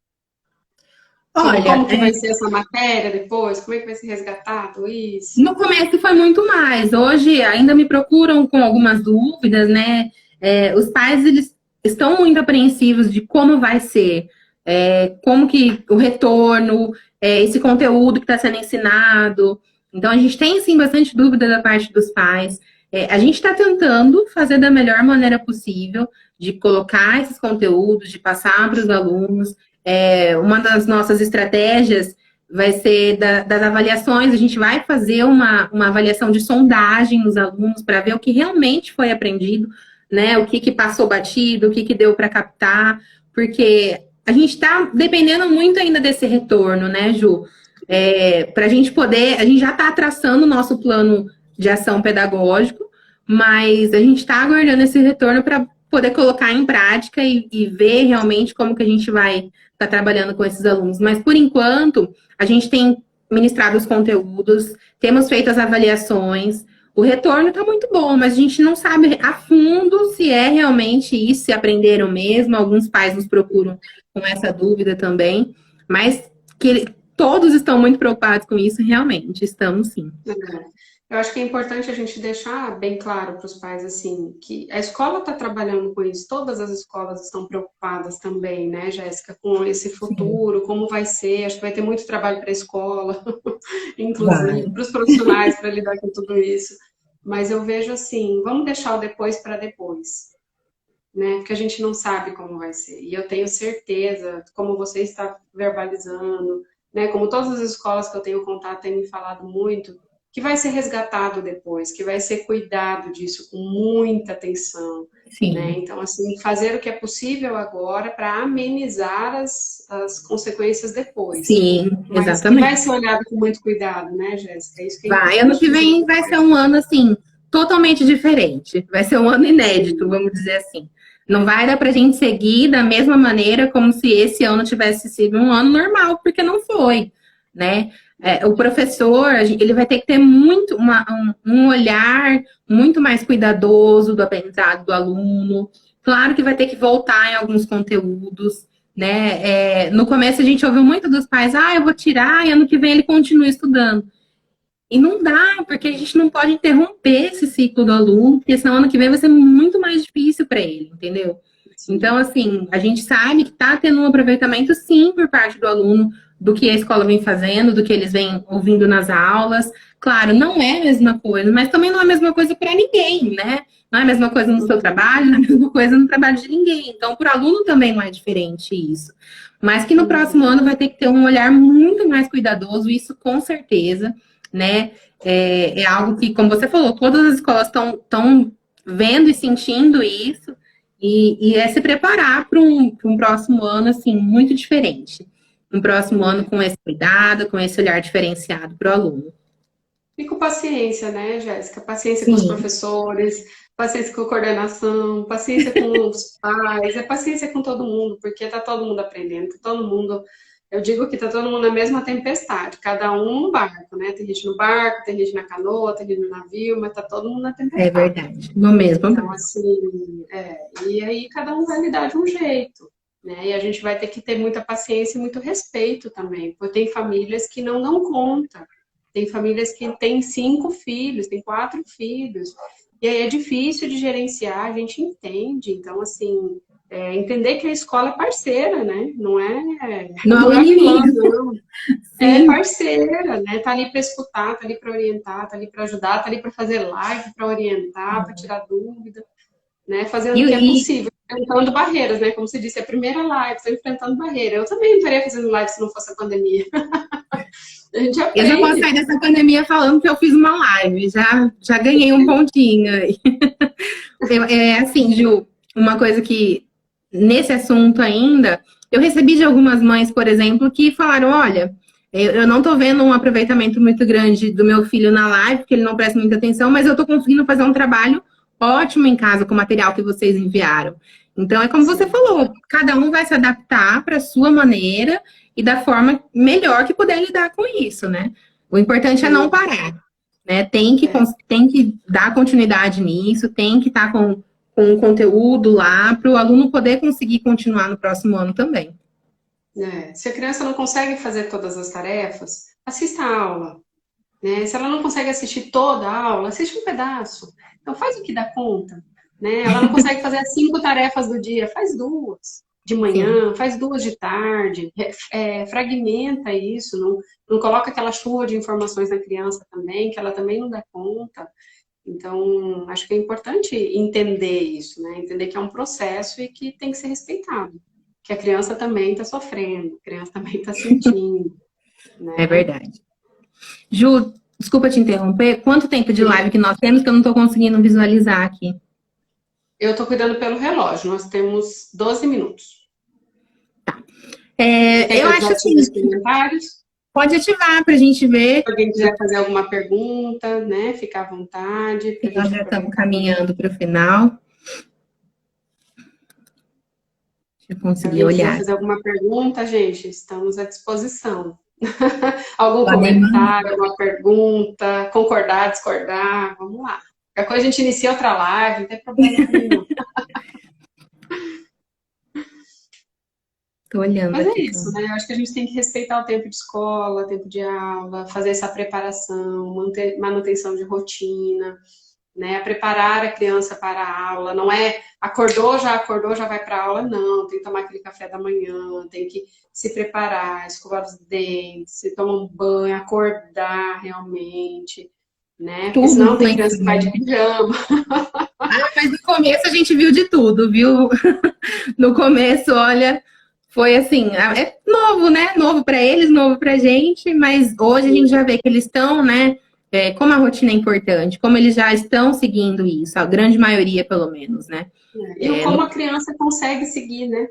Sobre Olha, como que vai ser essa matéria depois? Como é que vai ser resgatado isso? no começo foi muito mais. Hoje ainda me procuram com algumas dúvidas, né? Os pais, eles estão muito apreensivos de como vai ser, como que o retorno, esse conteúdo que está sendo ensinado. Então, a gente tem, sim, bastante dúvida da parte dos pais. A gente está tentando fazer da melhor maneira possível, de colocar esses conteúdos, de passar para os alunos. Uma das nossas estratégias vai ser das avaliações, a gente vai fazer uma avaliação de sondagem nos alunos para ver o que realmente foi aprendido, né? O que passou batido, o que deu para captar, porque a gente está dependendo muito ainda desse retorno, né, Ju? Para a gente poder, a gente já está traçando o nosso plano de ação pedagógico, mas a gente está aguardando esse retorno para poder colocar em prática e ver realmente como que a gente vai estar trabalhando com esses alunos. Mas, por enquanto, a gente tem ministrado os conteúdos, temos feito as avaliações, o retorno está muito bom, mas a gente não sabe a fundo se é realmente isso, se aprenderam mesmo. Alguns pais nos procuram com essa dúvida também, mas que todos estão muito preocupados com isso, realmente, estamos sim. Eu acho que é importante a gente deixar bem claro para os pais assim que a escola está trabalhando com isso, todas as escolas estão preocupadas também, né, Jéssica, com esse futuro, como vai ser. Acho que vai ter muito trabalho para a escola, inclusive para os profissionais para lidar com tudo isso. Mas eu vejo assim, vamos deixar o depois para depois, né? Porque a gente não sabe como vai ser. E eu tenho certeza, como você está verbalizando, né? Como todas as escolas que eu tenho contato têm me falado muito, que vai ser resgatado depois, que vai ser cuidado disso com muita atenção. Né? Então, assim, fazer o que é possível agora para amenizar as consequências depois. Sim, mas exatamente. que vai ser olhado com muito cuidado, né, Jéssica? É isso que é vai, ano que vem vai ser um ano, assim, totalmente diferente. Vai ser um ano inédito, sim, vamos dizer assim. Não vai dar pra gente seguir da mesma maneira como se esse ano tivesse sido um ano normal, porque não foi, né? O professor, ele vai ter que ter muito um olhar muito mais cuidadoso do aprendizado do aluno. Claro que vai ter que voltar em alguns conteúdos, né? No começo a gente ouviu muito dos pais, eu vou tirar e ano que vem ele continua estudando. E não dá, porque a gente não pode interromper esse ciclo do aluno, porque senão ano que vem vai ser muito mais difícil para ele, entendeu? Sim. Então, assim, a gente sabe que está tendo um aproveitamento, sim, por parte do aluno, do que a escola vem fazendo, do que eles vêm ouvindo nas aulas. Claro, não é a mesma coisa, mas também não é a mesma coisa para ninguém, né? Não é a mesma coisa no seu trabalho, não é a mesma coisa no trabalho de ninguém. Então, para o aluno também não é diferente isso. Mas que no próximo ano vai ter que ter um olhar muito mais cuidadoso, isso com certeza. né? É algo que, como você falou, todas as escolas estão vendo e sentindo isso, e é se preparar para um próximo ano, assim, muito diferente. Um próximo ano com esse cuidado, com esse olhar diferenciado para o aluno. E com paciência, né, Jéssica? Paciência com os Sim, professores, paciência com a coordenação, paciência com os pais, é paciência com todo mundo, porque tá todo mundo aprendendo, tá todo mundo. Eu digo que tá todo mundo na mesma tempestade, cada um no barco, né? Tem gente no barco, tem gente na canoa, tem gente no navio, mas tá todo mundo na é tempestade. verdade. No mesmo Então, barco. assim, e aí cada um vai lidar de um jeito, né? E a gente vai ter que ter muita paciência e muito respeito também, porque tem famílias que não dão conta, tem famílias que têm 5 filhos, tem 4 filhos, e aí é difícil de gerenciar, a gente entende. Então, assim, entender que a escola é parceira, né? Não é Não o é vilã, inimigo. não. É Sim. parceira, né? Tá ali para escutar, tá ali para orientar, tá ali para ajudar, tá ali para fazer live, para orientar, para tirar dúvida, né? E, Fazendo o que é e, possível, enfrentando barreiras, né? Como você disse, é a primeira live, estou enfrentando barreira. Eu também não estaria fazendo live se não fosse a pandemia. A gente eu já posso aprende. sair dessa pandemia falando que eu fiz uma live, já ganhei um pontinho aí. Assim, Ju, uma coisa que, nesse assunto ainda, eu recebi de algumas mães, por exemplo, que falaram, olha, eu não tô vendo um aproveitamento muito grande do meu filho na live, porque ele não presta muita atenção, mas eu tô conseguindo fazer um trabalho ótimo em casa com o material que vocês enviaram. Então, é como você Sim, falou, cada um vai se adaptar para a sua maneira e da forma melhor que puder lidar com isso, né? O importante é não sim. parar, né? Tem que, É. tem que dar continuidade nisso, tem que estar com o conteúdo lá para o aluno poder conseguir continuar no próximo ano também. Se a criança não consegue fazer todas as tarefas, assista a aula, né? Se ela não consegue assistir toda a aula, assiste um pedaço. Então faz o que dá conta, né? Ela não consegue fazer as 5 tarefas do dia, faz 2 de Sim. manhã, faz 2 de tarde, fragmenta isso, não coloca aquela chuva de informações na criança também, que ela também não dá conta. Então, acho que é importante entender isso, né? Entender que é um processo e que tem que ser respeitado. Que a criança também está sofrendo, a criança também está sentindo, É né? verdade. Ju, desculpa te interromper. Quanto tempo de live que nós temos que eu não estou conseguindo visualizar aqui? Eu estou cuidando pelo relógio, nós temos 12 minutos. Você quer que Eu eu acho desative os assim, comentários? pode ativar para a gente ver. Se alguém quiser fazer alguma pergunta, né? Fica à vontade para a Nós gente já estamos aproveitar. caminhando para o final. Deixa eu Se conseguir alguém quiser olhar. fazer alguma pergunta, gente, estamos à disposição. Algum Podem mandar. comentário, alguma pergunta, concordar, discordar, vamos lá. Qualquer coisa a gente inicia outra live, não tem problema nenhum. Estou olhando Mas é aqui isso, também. né? Eu acho que a gente tem que respeitar o tempo de escola, tempo de aula, fazer essa preparação, manter manutenção de rotina, né? Preparar a criança para a aula. Não é acordou, já vai para a aula, não. Tem que tomar aquele café da manhã, tem que se preparar, escovar os dentes, se tomar um banho, acordar realmente, né? Porque Tudo senão tem criança que vai influencia, de né? pijama. Mas no começo a gente viu de tudo, viu? No começo, olha, foi assim, é novo, né? Novo para eles, novo pra gente, mas hoje a gente já vê que eles estão, né? Como a rotina é importante, como eles já estão seguindo isso, a grande maioria, pelo menos, né? E o como a criança consegue seguir, né?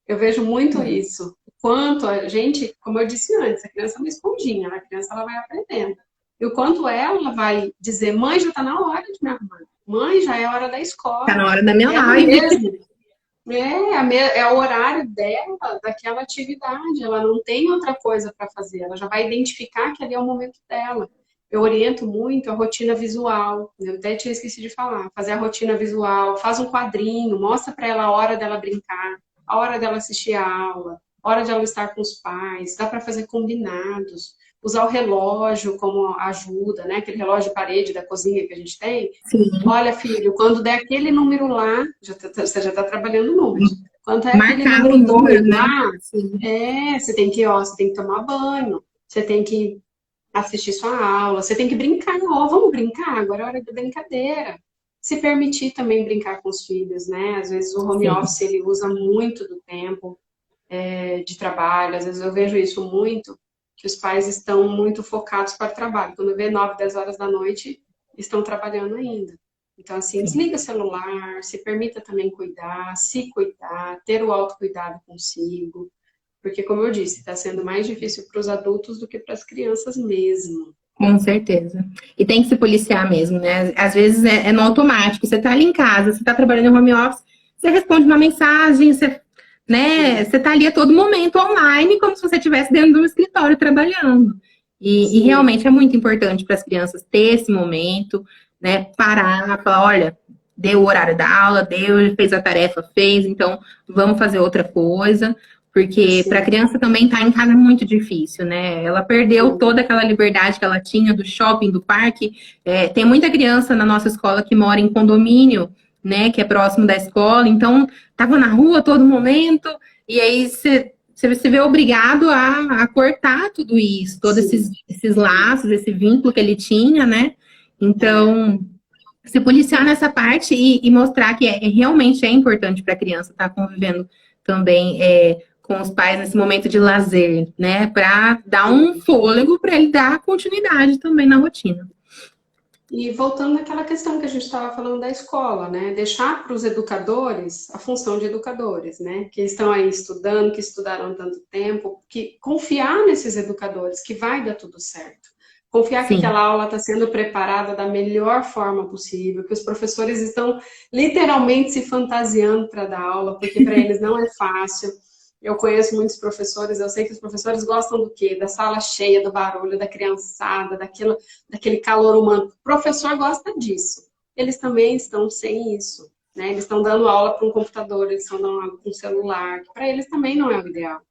Eu vejo muito isso. O quanto a gente, como eu disse antes, a criança é uma esponjinha, né? A criança ela vai aprendendo. E o quanto ela vai dizer, mãe, já está na hora de me arrumar. Mãe, já é hora da Tá na escola. hora da minha Ela live. mesma. É o horário dela, daquela atividade. Ela não tem outra coisa para fazer. Ela já vai identificar que ali é o momento dela. Eu oriento muito a rotina visual. Eu até tinha esquecido de falar. Fazer a rotina visual, faz um quadrinho, mostra para ela a hora dela brincar, a hora dela assistir a aula, a hora de ela estar com os pais. Dá para fazer combinados. Usar o relógio como ajuda, né? Aquele relógio de parede da cozinha que a gente tem. Sim, Olha, filho, quando der aquele número lá, você já está trabalhando números. Quando é aquele marcar o número 2 número, né? lá, Sim. você tem que tomar banho, você tem que assistir sua aula, você tem que brincar. Ó, vamos brincar? Agora é hora da brincadeira. Se permitir também brincar com os filhos, né? Às vezes o home Sim. office ele usa muito do tempo de trabalho, às vezes eu vejo isso muito, que os pais estão muito focados para o trabalho. Quando vê 9, 10 horas da noite, estão trabalhando ainda. Então, assim, desliga o celular, se permita também cuidar, se cuidar, ter o autocuidado consigo. Porque, como eu disse, está sendo mais difícil para os adultos do que para as crianças mesmo. Com certeza. E tem que se policiar mesmo, né? Às vezes é no automático. Você tá ali em casa, você tá trabalhando em home office, você responde uma mensagem, você tá ali a todo momento online, como se você estivesse dentro de um escritório trabalhando. E realmente é muito importante para as crianças ter esse momento, né? Parar, falar, olha, deu o horário da aula, fez a tarefa, fez, então vamos fazer outra coisa. Porque para a criança também estar em casa é muito difícil, né? Ela perdeu toda aquela liberdade que ela tinha do shopping, do parque. Tem muita criança na nossa escola que mora em condomínio, né? Que é próximo da escola. Então, estava na rua a todo momento. E aí, você se vê obrigado a cortar tudo isso. Todos esses laços, esse vínculo que ele tinha, né? Então, se policiar nessa parte e mostrar que realmente é importante para a criança estar convivendo também com os pais nesse momento de lazer, né? Para dar um fôlego para ele dar continuidade também na rotina. E voltando àquela questão que a gente estava falando da escola, né? Deixar para os educadores a função de educadores, né? Que estão aí estudando, que estudaram tanto tempo, que confiar nesses educadores, que vai dar tudo certo. Confiar que aquela aula está sendo preparada da melhor forma possível, que os professores estão literalmente se fantasiando para dar aula, porque para eles não é fácil. Eu conheço muitos professores, eu sei que os professores gostam do quê? Da sala cheia, do barulho, da criançada, daquele calor humano. O professor gosta disso. Eles também estão sem isso, né? Eles estão dando aula para um computador, eles estão dando aula para um celular, que para eles também não é o ideal.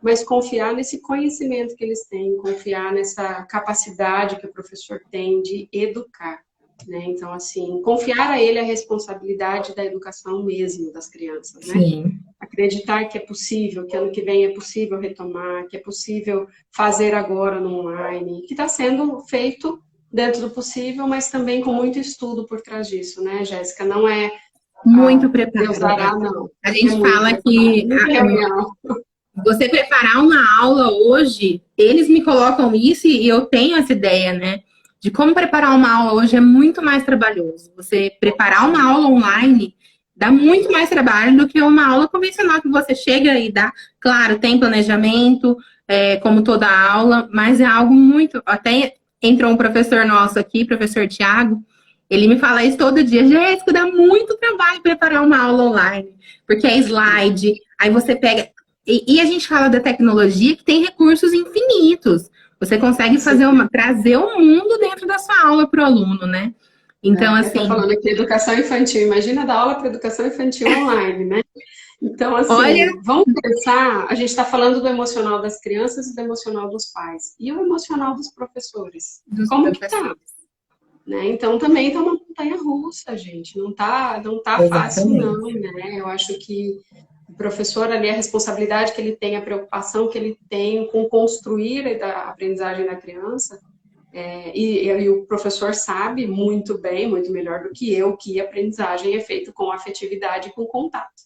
Mas confiar nesse conhecimento que eles têm, confiar nessa capacidade que o professor tem de educar, né? Então, assim, confiar a ele a responsabilidade da educação mesmo das crianças, né? Sim. Acreditar que é possível, que ano que vem é possível retomar, que é possível fazer agora no online, que está sendo feito dentro do possível, mas também com muito estudo por trás disso, né, Jéssica? Não é muito preparado. Deus dará, não. A gente fala que você preparar uma aula hoje, eles me colocam isso e eu tenho essa ideia, né? De como preparar uma aula hoje é muito mais trabalhoso. Você preparar uma aula online dá muito mais trabalho do que uma aula convencional que você chega e dá. Claro, tem planejamento, como toda aula, mas é algo muito... Até entrou um professor nosso aqui, professor Tiago, ele me fala isso todo dia. Jéssica, dá muito trabalho preparar uma aula online, porque é slide, aí você pega... E a gente fala da tecnologia que tem recursos infinitos. Você consegue trazer o mundo dentro da sua aula para o aluno, né? Então, assim... Eu tô falando aqui educação infantil. Imagina dar aula para educação infantil online, né? Então, assim, vamos pensar... A gente está falando do emocional das crianças e do emocional dos pais. E o emocional dos professores? Como que tá? Né? Então, também tá uma montanha russa, gente. Não tá fácil, não, né? Eu acho que o professor ali, a responsabilidade que ele tem, a preocupação que ele tem com construir a aprendizagem da criança, e o professor sabe muito bem, muito melhor do que eu, que a aprendizagem é feita com afetividade e com contato.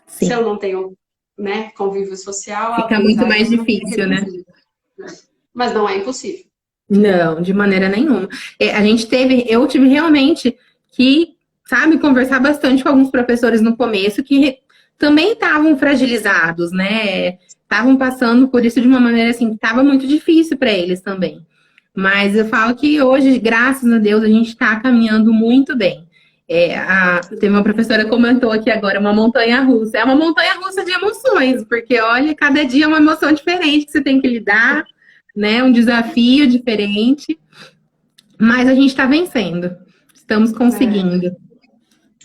Sim. Se eu não tenho, né, convívio social... Fica muito mais difícil, né? Mas não é impossível. Não, de maneira nenhuma. Eu tive realmente que, sabe, conversar bastante com alguns professores no começo que também estavam fragilizados, né? Estavam passando por isso de uma maneira assim, que estava muito difícil para eles também. Mas eu falo que hoje, graças a Deus, a gente está caminhando muito bem. Teve uma professora que comentou aqui agora, uma montanha-russa. É uma montanha-russa de emoções, porque, olha, cada dia é uma emoção diferente que você tem que lidar, né? Um desafio diferente. Mas a gente está vencendo. Estamos conseguindo.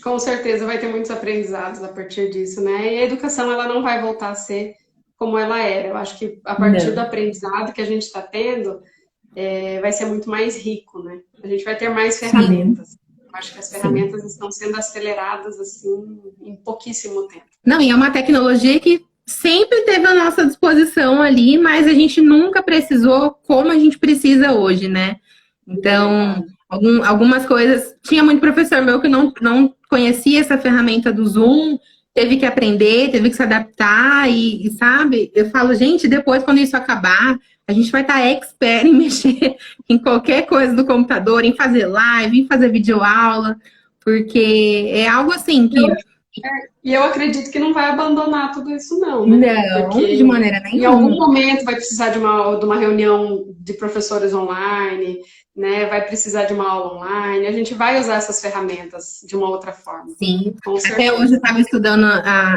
Com certeza vai ter muitos aprendizados a partir disso, né? E a educação, ela não vai voltar a ser como ela era. Eu acho que a partir do aprendizado que a gente está tendo, vai ser muito mais rico, né? A gente vai ter mais ferramentas. Eu acho que as ferramentas estão sendo aceleradas, assim, em pouquíssimo tempo. Não, e é uma tecnologia que sempre teve à nossa disposição ali, mas a gente nunca precisou como a gente precisa hoje, né? Então, algumas coisas... Tinha muito professor meu que não conhecia essa ferramenta do Zoom, teve que aprender, teve que se adaptar e sabe? Eu falo, gente, depois, quando isso acabar, a gente vai estar expert em mexer em qualquer coisa do computador, em fazer live, em fazer videoaula, porque é algo assim que... E eu acredito que não vai abandonar tudo isso não, né? Não, Porque de maneira em algum nenhuma. momento vai precisar de uma reunião de professores online, né? Vai precisar de uma aula online. A gente vai usar essas ferramentas de uma outra forma, Sim, com até hoje eu certeza. estava estudando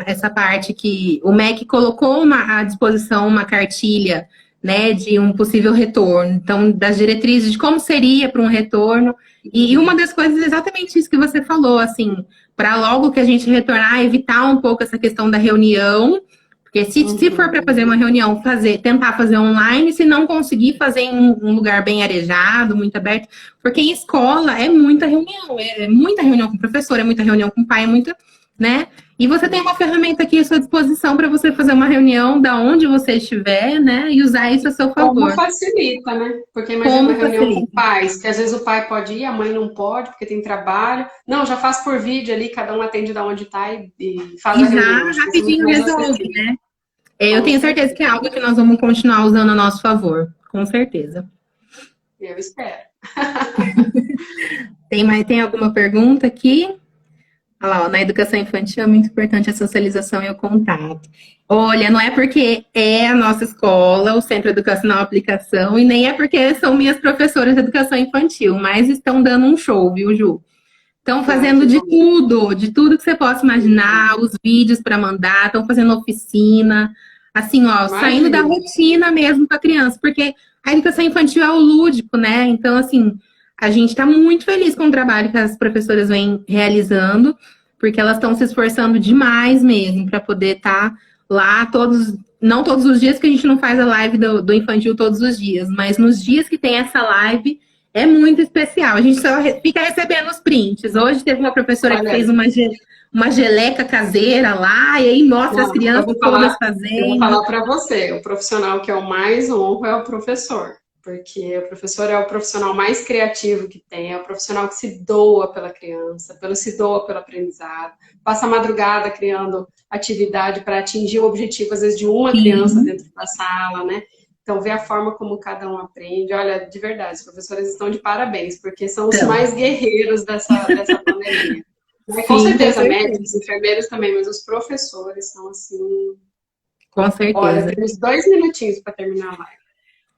essa parte que o MEC colocou à disposição uma cartilha, né, de um possível retorno, então das diretrizes de como seria para um retorno, e uma das coisas é exatamente isso que você falou, assim, para logo que a gente retornar, evitar um pouco essa questão da reunião, porque se for para fazer uma reunião, tentar fazer online, se não conseguir fazer em um lugar bem arejado, muito aberto, porque em escola é muita reunião com o professor, é muita reunião com o pai, é muita, né? E você tem uma ferramenta aqui à sua disposição para você fazer uma reunião da onde você estiver, né? E usar isso a seu Como favor. facilita, né? Porque imagina uma Como reunião com facilita? pais, que às vezes o pai pode ir, a mãe não pode, porque tem trabalho. Não, já faz por vídeo ali, cada um atende da onde está e faz a E já reunião. Acho que isso é muito rapidinho mais resolve, acessível, né? Eu com tenho certeza certeza. que é algo que nós vamos continuar usando a nosso favor, com certeza. Eu espero. Tem alguma pergunta aqui? Olha lá, ó, na educação infantil é muito importante a socialização e o contato. Olha, não é porque é a nossa escola, o Centro Educacional Aplicação, e nem é porque são minhas professoras de educação infantil, mas estão dando um show, viu, Ju? Estão Ah, fazendo que bom. de tudo que você possa imaginar, os vídeos para mandar, estão fazendo oficina, assim, ó, saindo da Imagina. rotina mesmo para a criança, porque a educação infantil é o lúdico, né? Então, assim, a gente está muito feliz com o trabalho que as professoras vêm realizando, porque elas estão se esforçando demais mesmo para poder estar lá não todos os dias, que a gente não faz a live do infantil todos os dias, mas nos dias que tem essa live, é muito especial. A gente só fica recebendo os prints. Hoje teve uma professora que Olha, fez uma geleca caseira lá, e aí mostra as não, crianças todas eu vou fazendo. falar para você, o profissional que eu mais honro é o professor, porque o professor é o profissional mais criativo que tem, é o profissional que se doa pela criança, se doa pelo aprendizado, passa a madrugada criando atividade para atingir o objetivo, às vezes, de uma criança Sim, dentro da sala, né? Então, ver a forma como cada um aprende. Olha, de verdade, os professores estão de parabéns, porque são os então, mais guerreiros dessa pandemia. Né? Com sim, com certeza, certeza. médicos, enfermeiros também, mas os professores são assim. Com Olha, certeza. temos 2 minutinhos para terminar a live.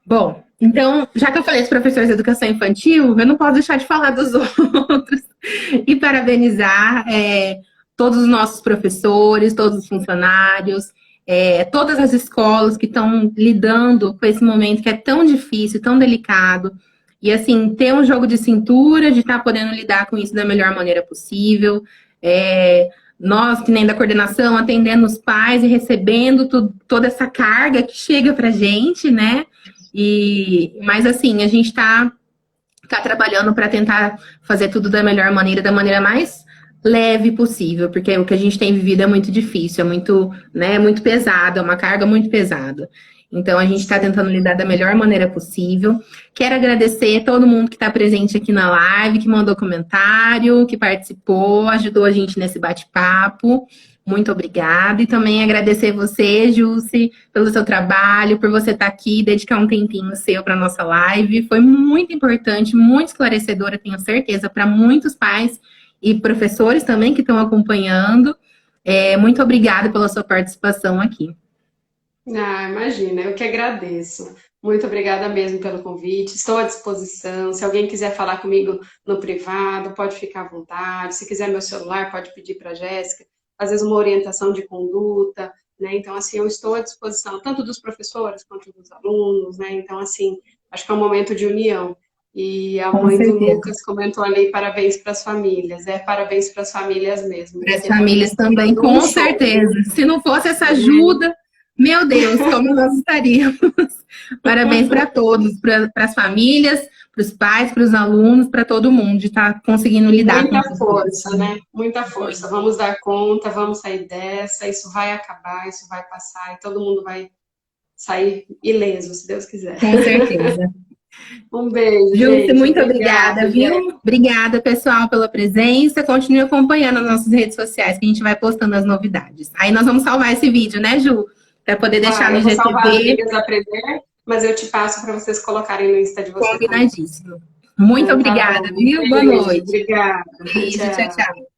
Bom, então, já que eu falei dos professores de educação infantil, eu não posso deixar de falar dos outros e parabenizar todos os nossos professores, todos os funcionários, todas as escolas que estão lidando com esse momento que é tão difícil, tão delicado. E, assim, ter um jogo de cintura, de estar podendo lidar com isso da melhor maneira possível. Nós, que nem da coordenação, atendendo os pais e recebendo toda essa carga que chega para a gente, né? Mas assim, a gente tá trabalhando para tentar fazer tudo da melhor maneira, da maneira mais leve possível, porque o que a gente tem vivido é muito difícil, é muito, né, muito pesado, é uma carga muito pesada. Então, a gente está tentando lidar da melhor maneira possível. Quero agradecer a todo mundo que está presente aqui na live, que mandou comentário, que participou, ajudou a gente nesse bate-papo. Muito obrigada. E também agradecer você, Jussi, pelo seu trabalho, por você estar aqui, dedicar um tempinho seu para a nossa live. Foi muito importante, muito esclarecedora, tenho certeza, para muitos pais e professores também que estão acompanhando. Muito obrigada pela sua participação aqui. Ah, imagina, eu que agradeço. Muito obrigada mesmo pelo convite. Estou à disposição. Se alguém quiser falar comigo no privado, pode ficar à vontade. Se quiser meu celular, pode pedir para a Jéssica. Às vezes uma orientação de conduta, né? Então, assim, eu estou à disposição, tanto dos professores quanto dos alunos, né? Então, assim, acho que é um momento de união. E a Com mãe do certeza. Lucas comentou ali, parabéns para as famílias. Parabéns para as famílias mesmo, Para as porque a família famílias está também, dando um com show, certeza. Se não fosse essa ajuda, meu Deus, como nós estaríamos. Parabéns para todos, para as famílias, para os pais, para os alunos, para todo mundo de estar conseguindo E lidar com muita essas coisas. força, né? Muita força. Vamos dar conta, vamos sair dessa. Isso vai acabar, isso vai passar e todo mundo vai sair ileso, se Deus quiser. Com certeza. Um beijo, Júcia, gente. muito obrigada, Obrigada, viu? Obrigada, pessoal, pela presença. Continue acompanhando as nossas redes sociais, que a gente vai postando as novidades. Aí nós vamos salvar esse vídeo, né, Ju? Para poder deixar Vai, no eu vou salvar as GTV. amigas a aprender. mas eu te passo para vocês colocarem no Insta de vocês também. Combinadíssimo. Muito Então, tá obrigada, bom. viu? Boa Beijo, noite. obrigada. Beijo, tchau, Tchau. tchau.